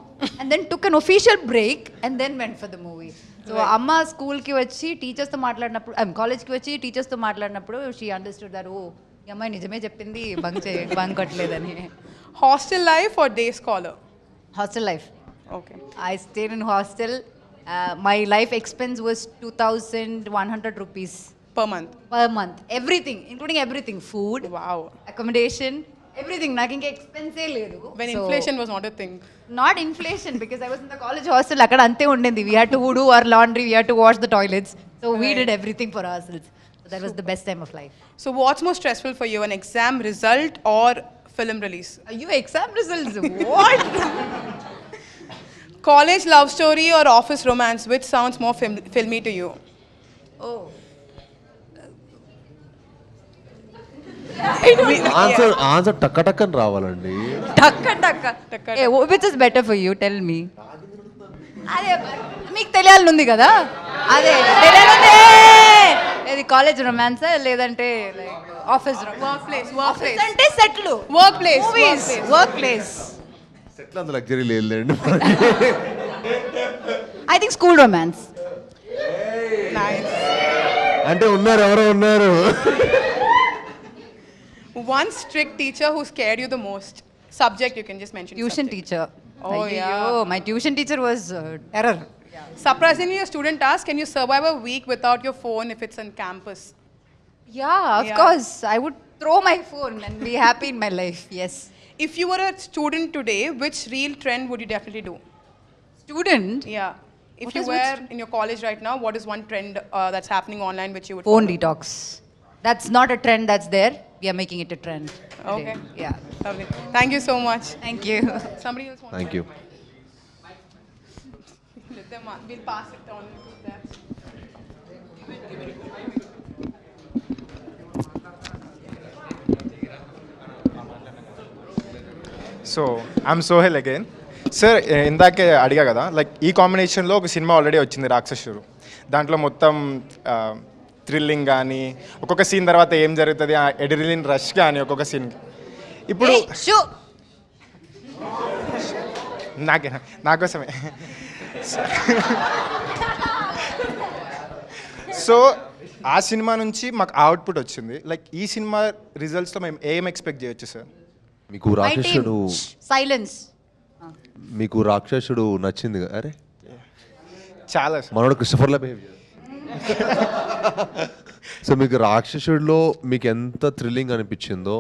Speaker 2: and then took an official break and then went for the movie. So అమ్మ స్కూల్కి వచ్చి టీచర్స్తో మాట్లాడినప్పుడు కాలేజ్కి వచ్చి టీచర్స్తో మాట్లాడినప్పుడు షీ అండర్స్టూడ్ దట్ ఓ ఈ అమ్మాయి నిజమే చెప్పింది bunk కొట్టలేదని.
Speaker 11: Hostel life or day scholar?
Speaker 2: Hostel life.
Speaker 11: Okay.
Speaker 2: I stayed in hostel. My life expense was 2,100 rupees
Speaker 11: Per month?
Speaker 2: per month. Everything, including everything. Food,
Speaker 11: Wow.
Speaker 2: accommodation, everything. నాకు ఇంకా ఎక్స్పెన్సే లేదు.
Speaker 11: When inflation was not a thing.
Speaker 2: Not inflation because I was in the college hostel. అక్కడ అంతే ఉండేది. We had to do our laundry, we had to wash the toilets. So we did everything for ourselves. So that was the best time of life.
Speaker 11: So what's more stressful for you, an exam result or film release?
Speaker 2: You exam results. What?
Speaker 11: College love story or office romance, which sounds more filmy to you?
Speaker 2: Oh.
Speaker 3: Answer టక్క టక్కని రావాలండి.
Speaker 2: టక్క. Which is better for you? Tell me. అదే మీకు తెలియాలని ఉంది కదా, అదే తెలియాలంటే ఇది కాలేజ్ రొమాన్స్ లేదంటే ఆఫీస్
Speaker 11: Workplace.
Speaker 2: అంటే సెట్లు
Speaker 11: Workplace.
Speaker 2: Movies work place.
Speaker 3: Settle అంత లగ్జరీ లేదండి.
Speaker 2: I think school romance.
Speaker 11: Nice.
Speaker 3: అంటే ఉన్నారు ఎవరో ఉన్నారు.
Speaker 11: One strict teacher who scared you the most. Subject you can just mention.
Speaker 2: Tuition
Speaker 11: subject.
Speaker 2: Teacher.
Speaker 11: Oh, yeah.
Speaker 2: My tuition teacher was terror.
Speaker 11: Surprisingly, a student asked, can you survive a week without your phone if it's on campus?
Speaker 2: Yeah, of course. I would throw my phone and be happy in my life. Yes.
Speaker 11: If you were a student today, which real trend would you definitely do?
Speaker 2: Student.
Speaker 11: Yeah. If
Speaker 2: What
Speaker 11: you
Speaker 2: is
Speaker 11: were
Speaker 2: which-
Speaker 11: in your college right now, what is one trend that's happening online which you would
Speaker 2: Phone
Speaker 11: follow?
Speaker 2: detox. That's not a trend that's there. We are making it a trend. today.
Speaker 11: Okay.
Speaker 2: Yeah.
Speaker 11: Lovely. Thank you so much.
Speaker 2: Thank you.
Speaker 11: Somebody else wants
Speaker 3: thank you.
Speaker 11: Let them on. We'll pass it on to them.
Speaker 4: So I'm Sohel again. Sir ఇందాకే అడిగా కదా, లైక్ ఈ కాంబినేషన్లో ఒక సినిమా ఆల్రెడీ వచ్చింది రాక్షసుడు. దాంట్లో మొత్తం థ్రిల్లింగ్ కానీ ఒక్కొక్క సీన్ తర్వాత ఏం జరుగుతుంది ఎడ్రిలిన్ రష్ కానీ ఒక్కొక్క సీన్. ఇప్పుడు నాకోసమే. సో ఆ సినిమా నుంచి మాకు అవుట్పుట్ వచ్చింది. లైక్ ఈ సినిమా రిజల్ట్స్లో మేము ఏం ఎక్స్పెక్ట్ చేయొచ్చు సార్?
Speaker 3: మీకు
Speaker 2: My team.
Speaker 3: రాక్షసుడు
Speaker 2: Silence.
Speaker 3: మీకు రాక్షసుడు నచ్చింది కదా? అరే
Speaker 4: చాలా
Speaker 3: మనోడు క్రిస్టఫర్లా బిహేవ్ చేయాలి. సో మీకు రాక్షసుడిలో మీకు ఎంత థ్రిల్లింగ్ అనిపించిందో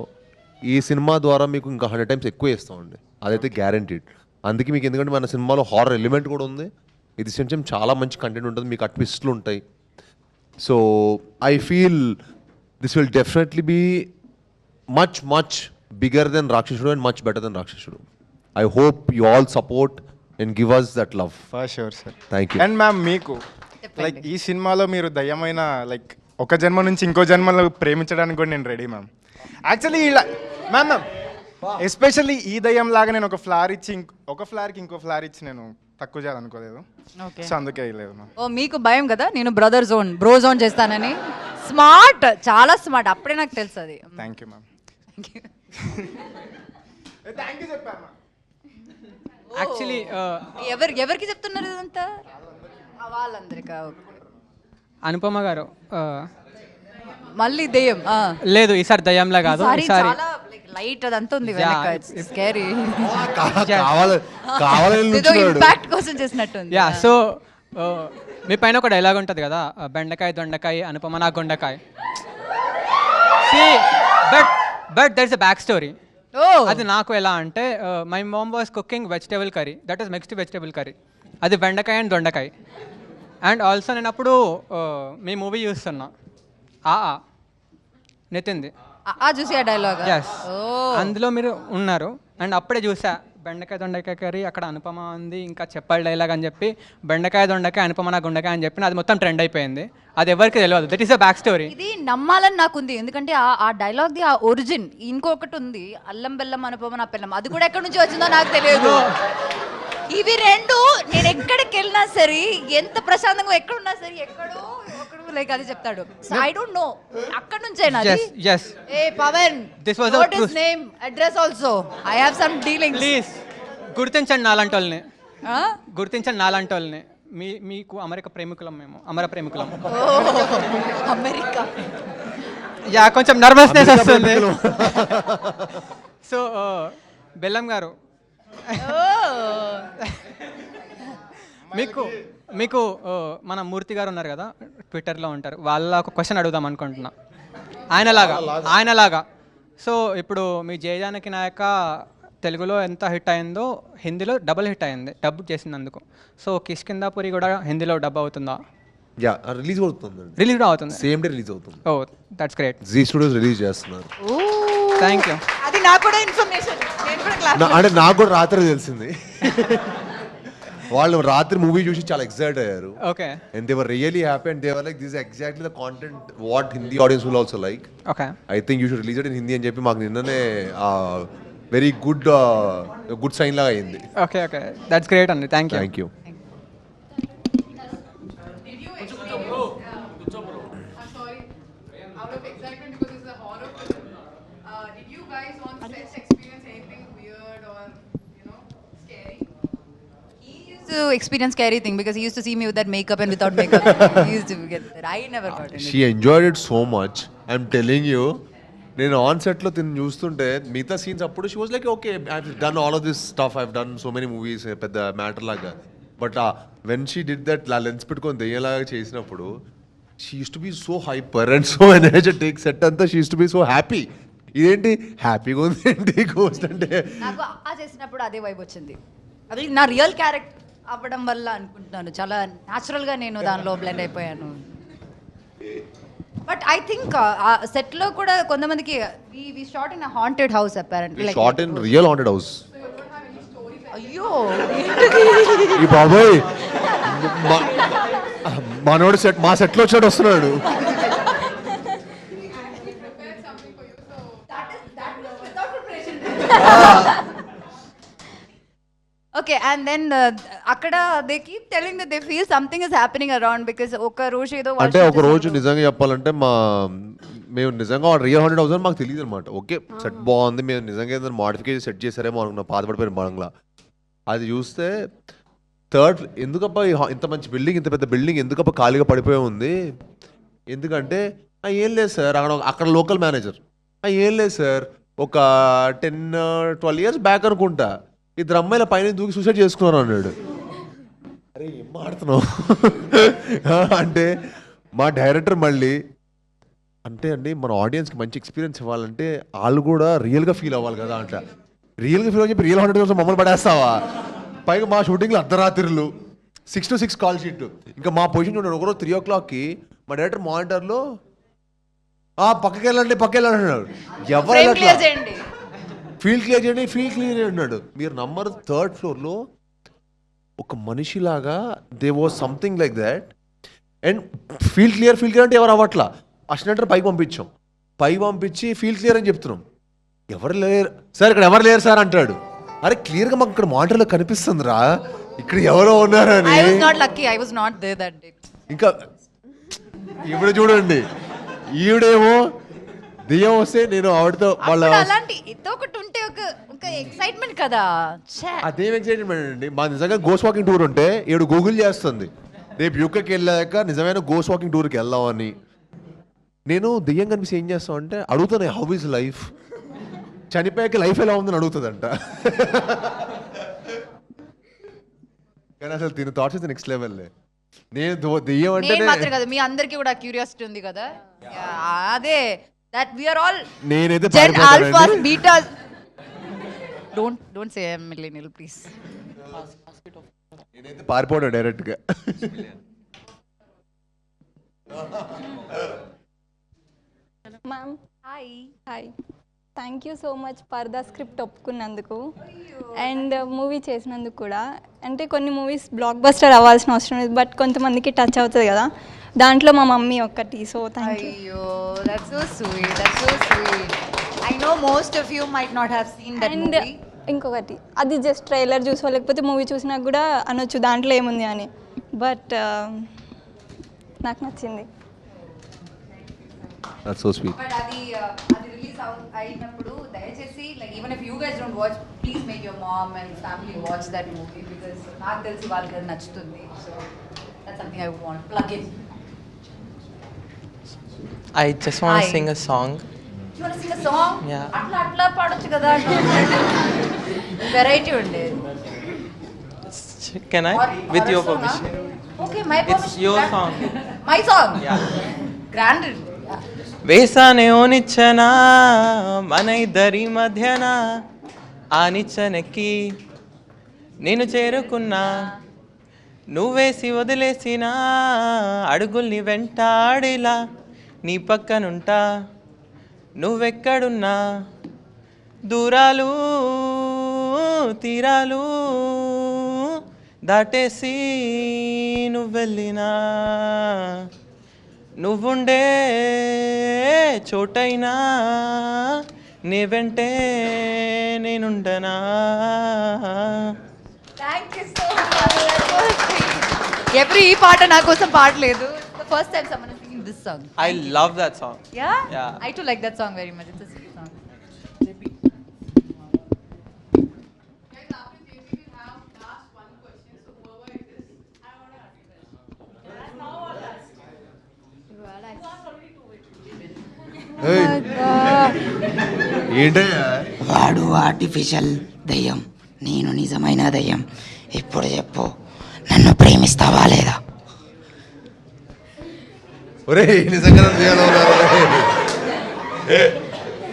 Speaker 3: ఈ సినిమా ద్వారా మీకు ఇంకా 100 times ఎక్కువ వేస్తామండి, అదైతే గ్యారంటీడ్. అందుకే మీకు ఎందుకంటే మన సినిమాలో హారర్ ఎలిమెంట్ కూడా ఉంది, ఇది కొంచెం చాలా మంచి కంటెంట్ ఉంటుంది, మీకు ఆ ట్విస్ట్లు ఉంటాయి. So I feel this will definitely be much bigger than Rakshashudu and much better than Rakshashudu. I hope you all support and give us that love.
Speaker 4: For sure sir.
Speaker 3: Thank you.
Speaker 4: And ma'am మీకు లైక్ ఈ సినిమాలో మీరు దయ్యమైన లైక్ ఒక జన్మ నుంచి ఇంకో జన్మలో ప్రేమించడానికి కూడా నేను రెడీ మ్యామ్. యాక్చువల్లీ ఇలా మ్యామ్ ఎస్పెషల్లీ ఈ దయ్యం లాగా నేను ఒక ఫ్లవర్ ఇచ్చి ఒక ఫ్లవర్కి ఇంకో ఫ్లవర్ ఇచ్చి నేను తక్కువ చేయాలనుకోలేదు.
Speaker 2: ఓకే.
Speaker 4: సో అందుకే లేదు మ్యామ్.
Speaker 2: ఓ మీకు భయం కదా నేను బ్రో జోన్ చేస్తానని. స్మార్ట్, చాలా స్మార్ట్. అప్పుడే నాకు తెలుసు అది.
Speaker 4: Thank you ma'am. Thank you చెప్పాను.
Speaker 5: యాక్చువల్లీ
Speaker 2: ఎవరికి చెప్తున్నారు ఇదంతా? వాళ్ళందరికా?
Speaker 5: అనుపమ గారు
Speaker 2: మళ్ళీ దెయ్యం?
Speaker 5: లేదు, ఈసారి దయ్యంలా కాదు, ఈసారి
Speaker 2: చాలా లైట్ అదంతా ఉంది వెనక. It's scary. ఏదో ఇంపాక్ట్ కోసం చేసినట్టుంది.
Speaker 5: యా. సో మీ పైన ఒక డైలాగ్ ఉంటుంది కదా, బెండకాయ దొండకాయ అనుపమ నా గుండకాయ. But there is a back story. అది నాకు ఎలా అంటే, my mom was cooking vegetable curry, that is mixed vegetable curry. అది బెండకాయ అండ్ దొండకాయ. అండ్ ఆల్సో నేను అప్పుడు మీ మూవీ చూస్తున్నా, నితిన్ది.
Speaker 2: చూసి ఆ డైలాగ్.
Speaker 5: ఎస్, అందులో మీరు ఉన్నారు. అండ్ అప్పుడే చూసా బెండకాయ దొండకాయ కర్రీ, అక్కడ అనుపమ ఉంది, ఇంకా చెప్పాలి డైలాగ్ అని చెప్పి బెండకాయ దొండకాయ అనుపమ నా గుండకాయ అని చెప్పి అది మొత్తం ట్రెండ్ అయిపోయింది. అది ఎవరికి తెలియదు. That is a back story.
Speaker 2: ఇది నమ్మాలని నాకుంది, ఎందుకంటే ఆ డైలాగ్ది ఆ ఒరిజిన్ ఇంకొకటి ఉంది, అల్లం బెల్లం అనుపమ నా పిల్లం. అది కూడా ఎక్కడి నుంచి వచ్చిందో నాకు తెలియదు. ఇవి రెండు నేను ఎక్కడికి వెళ్ళినా సరే, ఎంత ప్రశాంతంగా ఎక్కడున్నా సరే, ఎక్కడో ఒకడు లైక్ అది చెప్తాడు. సో ఐ డోంట్ నో అక్కడ నుంచేనా?
Speaker 5: yes.
Speaker 2: ఏ Pawan,
Speaker 5: This was
Speaker 2: what
Speaker 5: a
Speaker 2: is name, address also, I have some dealings.
Speaker 5: Please గుర్తించండి నాలాంటి వాళ్ళని, గుర్తించండి నాలాంటి వాళ్ళని. మీకు అమెరికా ప్రేమికులం, మేము అమర ప్రేమికులం.
Speaker 2: అమెరికా.
Speaker 5: యా, కొంచెం నర్వస్నెస్ వస్తుంది. సో బెల్లం గారు, మీకు మన మూర్తి గారు ఉన్నారు కదా, ట్విట్టర్లో ఉంటారు, వాళ్ళ ఒక క్వశ్చన్ అడుగుదాం అనుకుంటున్నా. ఆయనలాగా. సో ఇప్పుడు మీ జయజానకి నాయక తెలుగులో ఎంత హిట్ అయిందో హిందీలో డబుల్ హిట్ అయింది, డబ్ చేసినందుకు. సో కిష్కిందాపురి కూడా హిందీలో డబ్ అవుతుందా?
Speaker 3: యా, రిలీజ్ అవుతుంది.
Speaker 5: రిలీజ్ కూడా అవుతుంది,
Speaker 3: సేమ్ డే రిలీజ్ అవుతుంది.
Speaker 5: Oh that's great.
Speaker 3: Zee Studios release చేస్తున్నారు.
Speaker 5: Thank you.
Speaker 2: అది నాకు కూడా ఇన్ఫర్మేషన్.
Speaker 3: అంటే నాకు కూడా రాత్రి తెలిసింది. వాళ్ళు రాత్రి మూవీ చూసి చాలా ఎక్సైట్ అయ్యారు.
Speaker 5: Okay.
Speaker 3: And they were really happy and they were like this exactly the content what Hindi audience will also like.
Speaker 5: Okay.
Speaker 3: I think you should release it in Hindi అని చెప్పి మాకు నిన్ననే వెరీ గుడ్ సైన్ లాగా అయింది.
Speaker 5: ఓకే, దట్స్ గ్రేట్ అండి. Thank you.
Speaker 3: Thank you.
Speaker 11: Out of excitement because it's a horror film, did you guys on set experience anything weird or, scary?
Speaker 2: He used to experience scary thing because he used to see me with that makeup and without makeup. He used to get that. I never got it.
Speaker 3: She enjoyed it so much. I'm telling you. నేను ఆన్ సెట్లో తిని చూస్తుంటే మిగతా సీన్స్ అప్పుడు she was like okay I done all of this stuff, I done so many movies, పెద్ద మ్యాటర్ లాగా. But when she did that lens పెట్టుకొని దెయ్యలాగా చేసినప్పుడు she use to be so hyper and so energetic. Set అంతా she use to be so happy. ఇదేంటి హ్యాపీగా ఉంది ఏంటి గోస్ట్ అంటే?
Speaker 2: నాకు ఆ చేసినప్పుడు అదే వైబ్ వచ్చింది. అది నా రియల్ క్యారెక్టర్ అవ్వడం వల్ల అనుకుంటున్నాను, చాలా న్యాచురల్గా నేను దానిలో బ్లెండ్ అయిపోయాను. బట్ ఐ థింక్ సెట్లో కూడా కొంతమందికి we shot in haunted house apparently. Like
Speaker 3: shot in real haunted house.
Speaker 2: అయ్యో
Speaker 3: ఈ బాబోయ్, మనోడు మా సెట్లో వచ్చాడు వస్తున్నాడు.
Speaker 2: ఓకే. అండ్ దెన్ అక్కడ they keep telling that they feel something is happening around because ఒక రోజు ఏదో
Speaker 3: అంటే ఒక రోజు నిజంగా చెప్పాలంటే మేము నిజంగా రియల్ హాంటెడ్ హౌస్ అని మాకు తెలియదు అనమాట. ఓకే సెట్ బాగుంది, మేము నిజంగా ఏదైనా మాడిఫికేషన్ సెట్ చేశారేమో అనుకున్నా, పాతపడిపోయిన బంగ్లా. అది చూస్తే థర్డ్ ఎందుకబ్బా ఇంత మంచి బిల్డింగ్, ఇంత పెద్ద బిల్డింగ్ ఎందుకబ్బా ఖాళీగా పడిపోయి ఉంది? ఎందుకంటే ఏం లేదు సార్, అక్కడ లోకల్ మేనేజర్ ఏం లేదు సార్, ఒక 10-12 years బ్యాక్ అనుకుంటా ఇద్దరు అమ్మాయిల పైన దూకి సూసైడ్ చేసుకున్నారు అన్నాడు. అరే ఏం మాడుతున్నావు అంటే మా డైరెక్టర్ మళ్ళీ అంటే అండి మన ఆడియన్స్కి మంచి ఎక్స్పీరియన్స్ ఇవ్వాలంటే వాళ్ళు కూడా రియల్గా ఫీల్ అవ్వాలి కదా అంట. రియల్గా ఫీల్ అని చెప్పి రియల్ 100 మమ్మల్ని పడేస్తావా? పైగా మా షూటింగ్లో అర్ధరాత్రులు 6 to 6 కాల్ షీట్. ఇంకా మా పొజిషన్ చూడండి, ఒకరోజు 3 o'clockకి మా డైరెక్టర్ మానిటర్లో పక్కకి వెళ్ళండి అన్నాడు. ఎవరు
Speaker 2: Frame clear చేయండి.
Speaker 3: ఫీల్డ్ క్లియర్ చేయండి, ఫీల్డ్ క్లియర్ అన్నాడు. మీరు నమ్మరు, 3rd ఫ్లోర్లో ఒక మనిషిలాగా they was something like that. And field clear అంటే ఎవరు అవ్వట్లా. అసిస్టెంట్ పైకి పంపించి ఫీల్డ్ క్లియర్ అని చెప్తున్నాం. ఎవరు లేరు సార్, ఇక్కడ ఎవరు లేరు సార్ అంటాడు. అరే క్లియర్గా మాకు ఇక్కడ మానిటర్లో కనిపిస్తుందిరా ఇక్కడ ఎవరో ఉన్నారని.
Speaker 2: I was not lucky. I was not there that day.
Speaker 3: ఇంకా ఇప్పుడు చూడండి, ఈవిడేమో దెయ్యం వస్తే నేను ఆవిడతో వాళ్ళ
Speaker 2: అప్పుడు అలాంటి ఏదో ఒకటి ఉంటే ఒక ఎక్సైట్మెంట్ కదా. ఛే.
Speaker 3: అదేం ఎక్సైట్మెంట్ అండి. మా నిజంగా గోస్ వాకింగ్ టూర్ ఉంటే ఏడు గూగుల్ చేస్తుంది రేపు యూకేకి వెళ్ళాక నిజమైన గోస్ వాకింగ్ టూర్కి వెళ్దామని. నేను దెయ్యం కనిపిస్తే ఏం చేస్తాం అంటే అడుగుతాను, హౌ ఈజ్ లైఫ్, చనిపోయాక లైఫ్ ఎలా ఉందని అడుగుతుందంట. కానీ అసలు దీని థాట్స్ అయితే నెక్స్ట్ లెవెల్. నేను దెయ్యం అంటే
Speaker 2: నేను మాత్రం కదా, మీ అందరికీ కూడా క్యూరియాసిటీ ఉంది కదా. అదే దట్ వి ఆర్ ఆల్
Speaker 3: నేనైతే
Speaker 2: Gen alphas betas. Don't say millennial please.
Speaker 3: నేనైతే పారిపోయాను డైరెక్ట్గా.
Speaker 10: Ma'am hi thank you so much for the script ఒప్పుకున్నందుకు అండ్ మూవీ చేసినందుకు కూడా. అంటే కొన్ని మూవీస్ బ్లాక్ బస్టర్ అవ్వాల్సిన అవసరం లేదు, బట్ కొంతమందికి టచ్ అవుతుంది కదా, దాంట్లో మా మమ్మీ ఒక్కటి. So thank you.
Speaker 2: అయ్యో that's so sweet, that's so sweet. I know most of you might not have seen that
Speaker 10: and
Speaker 2: movie.
Speaker 10: ఇంకొకటి, అది జస్ట్ ట్రైలర్ చూసో లేకపోతే మూవీ చూసినా కూడా అనొచ్చు దాంట్లో ఏముంది అని, బట్ నాకు నచ్చింది.
Speaker 3: That's so sweet.
Speaker 2: బట్ అది రిలీజ్ అయినప్పుడు దయచేసి like even if you guys don't watch, please make your mom and family watch that movie because నాకు తెలిసి వాళ్ళకి అది నచ్చుతుంది. So that's something I would want plug in.
Speaker 1: I just want to
Speaker 2: Hi.
Speaker 1: sing a song.
Speaker 2: You want sing a song?
Speaker 1: Yeah.
Speaker 2: అట్లా పాడొచ్చు కదా. వెరైటీ ఉండేది.
Speaker 1: Can I? With your permission.
Speaker 2: Okay my
Speaker 1: It's your song.
Speaker 2: My song.
Speaker 1: Yeah.
Speaker 2: Grand.
Speaker 1: వేసానే ఓ నిచ్చన మన ఇద్దరి మధ్యన, ఆ నిచ్చనెక్కి నేను చేరుకున్నా, నువ్వేసి వదిలేసిన అడుగుల్ని వెంటాడిలా నీ పక్కనుంటా, నువ్వెక్కడున్నా దూరాలు తీరాలు దాటేసి నువ్వెళ్ళినా, నువ్వుండే చోటైనా నీ వెంటే నేనుండనా.
Speaker 2: Thank you so much. Every ఈ పాట నా కోసం పాడలేదు. First time someone singing this song.
Speaker 1: I love that song.
Speaker 2: Yeah? I too like that song very much. It's a sweet song.
Speaker 3: ఏంటయ్యా
Speaker 12: వాడు ఆర్టిఫిషియల్ దయ్యం, నేను నిజమైన దయ్యం. ఇప్పుడు చెప్పు, నన్ను ప్రేమిస్తావా లేదా?
Speaker 3: ఒరే నిజంగా దెయ్యాలు ఉన్నారు.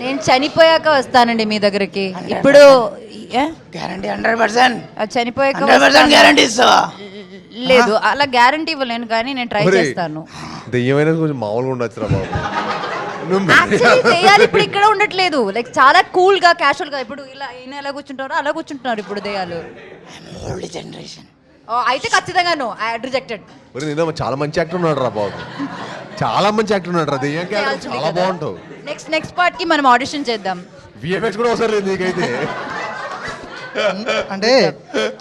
Speaker 2: నేను చనిపోయాక వస్తానండి మీ దగ్గరికి. ఇప్పుడు
Speaker 12: గ్యారంటీ 100%.
Speaker 2: చనిపోయాక
Speaker 12: 100% గ్యారంటీ ఇస్తావా?
Speaker 2: లేదు, అలా గ్యారంటీ ఇవ్వలేను కానీ నేను ట్రై
Speaker 3: ఒరేయ్,
Speaker 2: చేస్తాను.
Speaker 3: దెయ్యమైన కొంచెం మామూలుగా ఉండొచ్చురా బాబు.
Speaker 2: యాక్చువల్లీ దెయ్యాలు ఇప్పుడు ఇక్కడ ఉండట్లేదు, లైక్ చాలా కూల్ గా క్యాషువల్ గా. ఇప్పుడు ఇలా ఈయన ఎలా కూర్చుంటారో అలా కూర్చుంటున్నారు ఇప్పుడు దెయ్యాలు.
Speaker 12: Old generation.
Speaker 2: అయితే ఖచ్చితంగా నో, ఐ రిజెక్టెడ్.
Speaker 3: ఒరే నేను చాలా మంచి యాక్టర్ ఉన్నాడు రా బాబు, చాలా మంచి యాక్టర్ ఉన్నాడు రా. దెయ్యం క్యారెక్టర్ చాలా బాగుంటావు.
Speaker 2: నెక్స్ట్ పార్ట్ కి మనం ఆడిషన్ చేద్దాం.
Speaker 3: విఎఫ్ఎక్స్ కూడా అవసరం లేదు నీకైతే.
Speaker 13: అంటే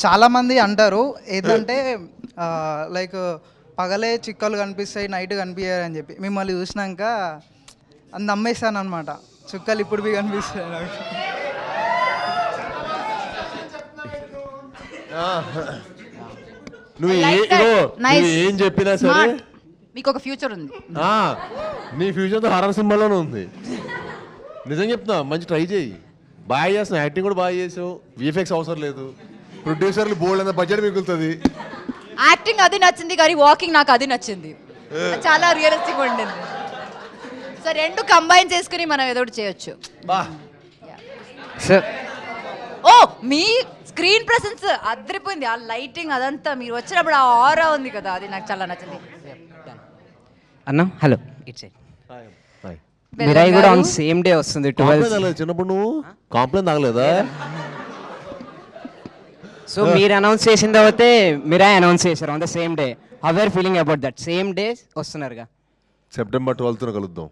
Speaker 13: చాలామంది అంటారు ఏంటంటే లైక్ పగలే చిక్కలు కనిపిస్తాయి, నైట్ కనిపించారు అని చెప్పి. మిమ్మల్ని చూసినాక అది నమ్మేస్తాను అనమాట, చుక్కలు ఇప్పుడు బి కనిపిస్తాయి నాకు.
Speaker 3: నువ్వు ఏం చెప్పినా సరే
Speaker 2: మీకు ఒక ఫ్యూచర్ ఉంది.
Speaker 3: నీ ఫ్యూచర్తో హారర్ సినిమాలోనే ఉంది. నిజం చెప్తున్నా, మంచి ట్రై చేయి. బాగా చేస్తున్నావు, యాక్టింగ్ కూడా బాగా చేసావు, విఎఫ్ఎక్స్ అవసరం లేదు, ప్రొడ్యూసర్లు బోల్డ్ అంత బడ్జెట్ మిగులుతుంది.
Speaker 2: యాక్టింగ్ అది నచ్చింది కానీ వాకింగ్ నాకు అది నచ్చింది, చాలా రియలిస్టిక్ ఉండింది. సో రెండు కంబైన్ చేసుకుని మనం ఏదో ఒకటి చేయొచ్చు. ఓ మీ స్క్రీన్ ప్రెసెన్స్ అదిరిపోయింది, ఆ లైటింగ్ అదంతా మీరు వచ్చినప్పుడు ఆ ఆరా ఉంది కదా, అది నాకు చాలా నచ్చింది.
Speaker 14: అన్న హలో ఇట్స్
Speaker 3: హాయ్
Speaker 14: మిరాయి కూడా ఆన్ సేమ్ డే వస్తుంది
Speaker 3: కాంప్లైన్
Speaker 14: 12.
Speaker 3: తాగలేదు చిన్నప్పుడు నువ్వు కాంప్లైన్ తాగలేదా
Speaker 14: సో మీరు అనౌన్స్ చేసిన తర్వాతే మిరాయి అనౌన్స్ చేశారు on the same day. How are feeling about that? Same day వస్తున్నారుగా
Speaker 3: సెప్టెంబర్ 12th కలుద్దాం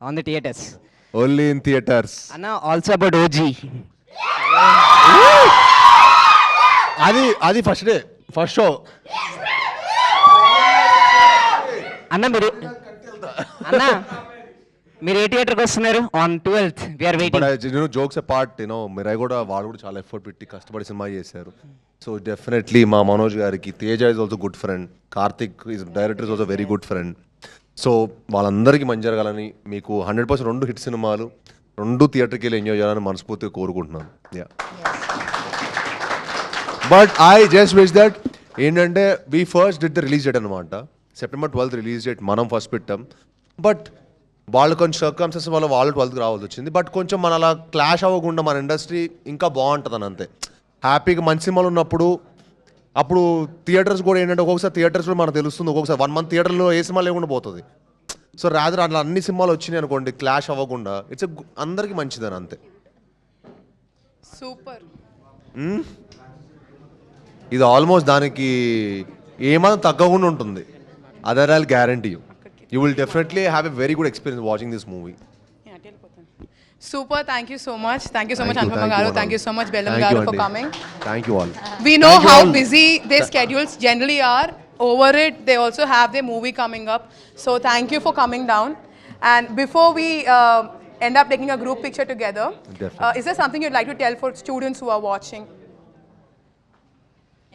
Speaker 14: on the theatres.
Speaker 3: Only in theatres.
Speaker 14: అన్న ఆల్సో అబౌట్ ఓజీ.
Speaker 3: అది ఫస్ట్ డే ఫస్ట్ షో.
Speaker 14: అన్న మీరు ఏ థియేటర్కి వస్తున్నారు? On 12th we are waiting.
Speaker 3: Jokes apart Mirai కూడా వాళ్ళు కూడా చాలా ఎఫర్ట్ పెట్టి కష్టపడి సినిమా చేశారు. సో డెఫినెట్లీ మా మనోజ్ గారికి Teja is also good friend, Karthik is director is also very good friend. So వాళ్ళందరికీ మంచి జరగాలని, మీకు 100% 2 హిట్ సినిమాలు 2 థియేటర్కి వెళ్ళి ఎంజాయ్ చేయాలని మనస్ఫూర్తిగా కోరుకుంటున్నాను. Yeah but I just wish that ఏంటంటే we first did the release date అనమాట. సెప్టెంబర్ 12th రిలీజ్ డేట్ మనం ఫస్ట్ పెట్టాం. బట్ వాళ్ళు కొంచెం సర్కమ్స్టెన్స్ వల్ల వాళ్ళు 12th రావాల్సి వచ్చింది. బట్ కొంచెం మన అలా క్లాష్ అవ్వకుండా మన ఇండస్ట్రీ ఇంకా బాగుంటుందని అంతే. హ్యాపీగా మంచి సినిమాలు ఉన్నప్పుడు అప్పుడు థియేటర్స్ కూడా ఏంటంటే ఒక్కొక్కసారి థియేటర్స్ కూడా మనకు తెలుస్తుంది, ఒక్కొక్కసారి 1 month థియేటర్లో ఏ సినిమా లేకుండా పోతుంది. సో రాదర్ అట్లా అన్ని సినిమాలు వచ్చినాయి అనుకోండి క్లాష్ అవ్వకుండా ఇట్స్ అందరికీ మంచిదని అంతే.
Speaker 11: సూపర్.
Speaker 3: ఇది ఆల్మోస్ట్ దానికి ఏమాత్రం తగ్గకుండా ఉంటుంది. Other I'll guarantee you will definitely have a very good experience watching this movie.
Speaker 11: Super, thank you so much. Thank you so much, Anupama
Speaker 3: thank you,
Speaker 11: Garu.
Speaker 3: Anand.
Speaker 11: Thank you so much, Bellam
Speaker 3: Thank
Speaker 11: Garu,
Speaker 3: you,
Speaker 11: for
Speaker 3: Andy.
Speaker 11: coming.
Speaker 3: Thank you all.
Speaker 11: We know
Speaker 3: Thank you
Speaker 11: how
Speaker 3: all.
Speaker 11: busy their schedules generally are. Over it, they also have their movie coming up. So thank you for coming down. And before we end up taking a group picture together, is there something you'd like to tell for students who are watching?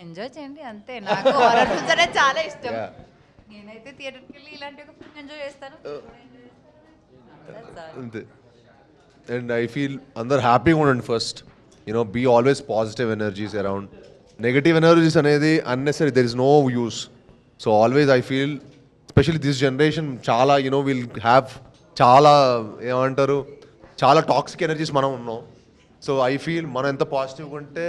Speaker 2: Enjoy చేయండి అంతే. నాకు హారర్ ఫిల్మ్స్ అంటే చాలా ఇష్టం. నేనైతే థియేటర్కి వెళ్ళి ఇలాంటి ఒక ఫిల్మ్ ఎంజాయ్ చేస్తాను.
Speaker 3: అంతే. అండ్ ఐ ఫీల్ అందరు హ్యాపీగా ఉండండి first. Be always positive energies around. Negative energies అనేది unnecessary, there is no use. So always I feel especially this generation చాలా విల్ హ్యావ్ చాలా ఏమంటారు చాలా టాక్సిక్ ఎనర్జీస్ మనం ఉన్నాం. సో ఐ ఫీల్ మనం ఎంత పాజిటివ్గా ఉంటే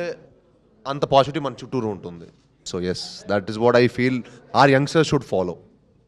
Speaker 3: అంత పాజిటివ్ మన చుట్టూరు ఉంటుంది. So yes, that is what I feel our youngsters should follow.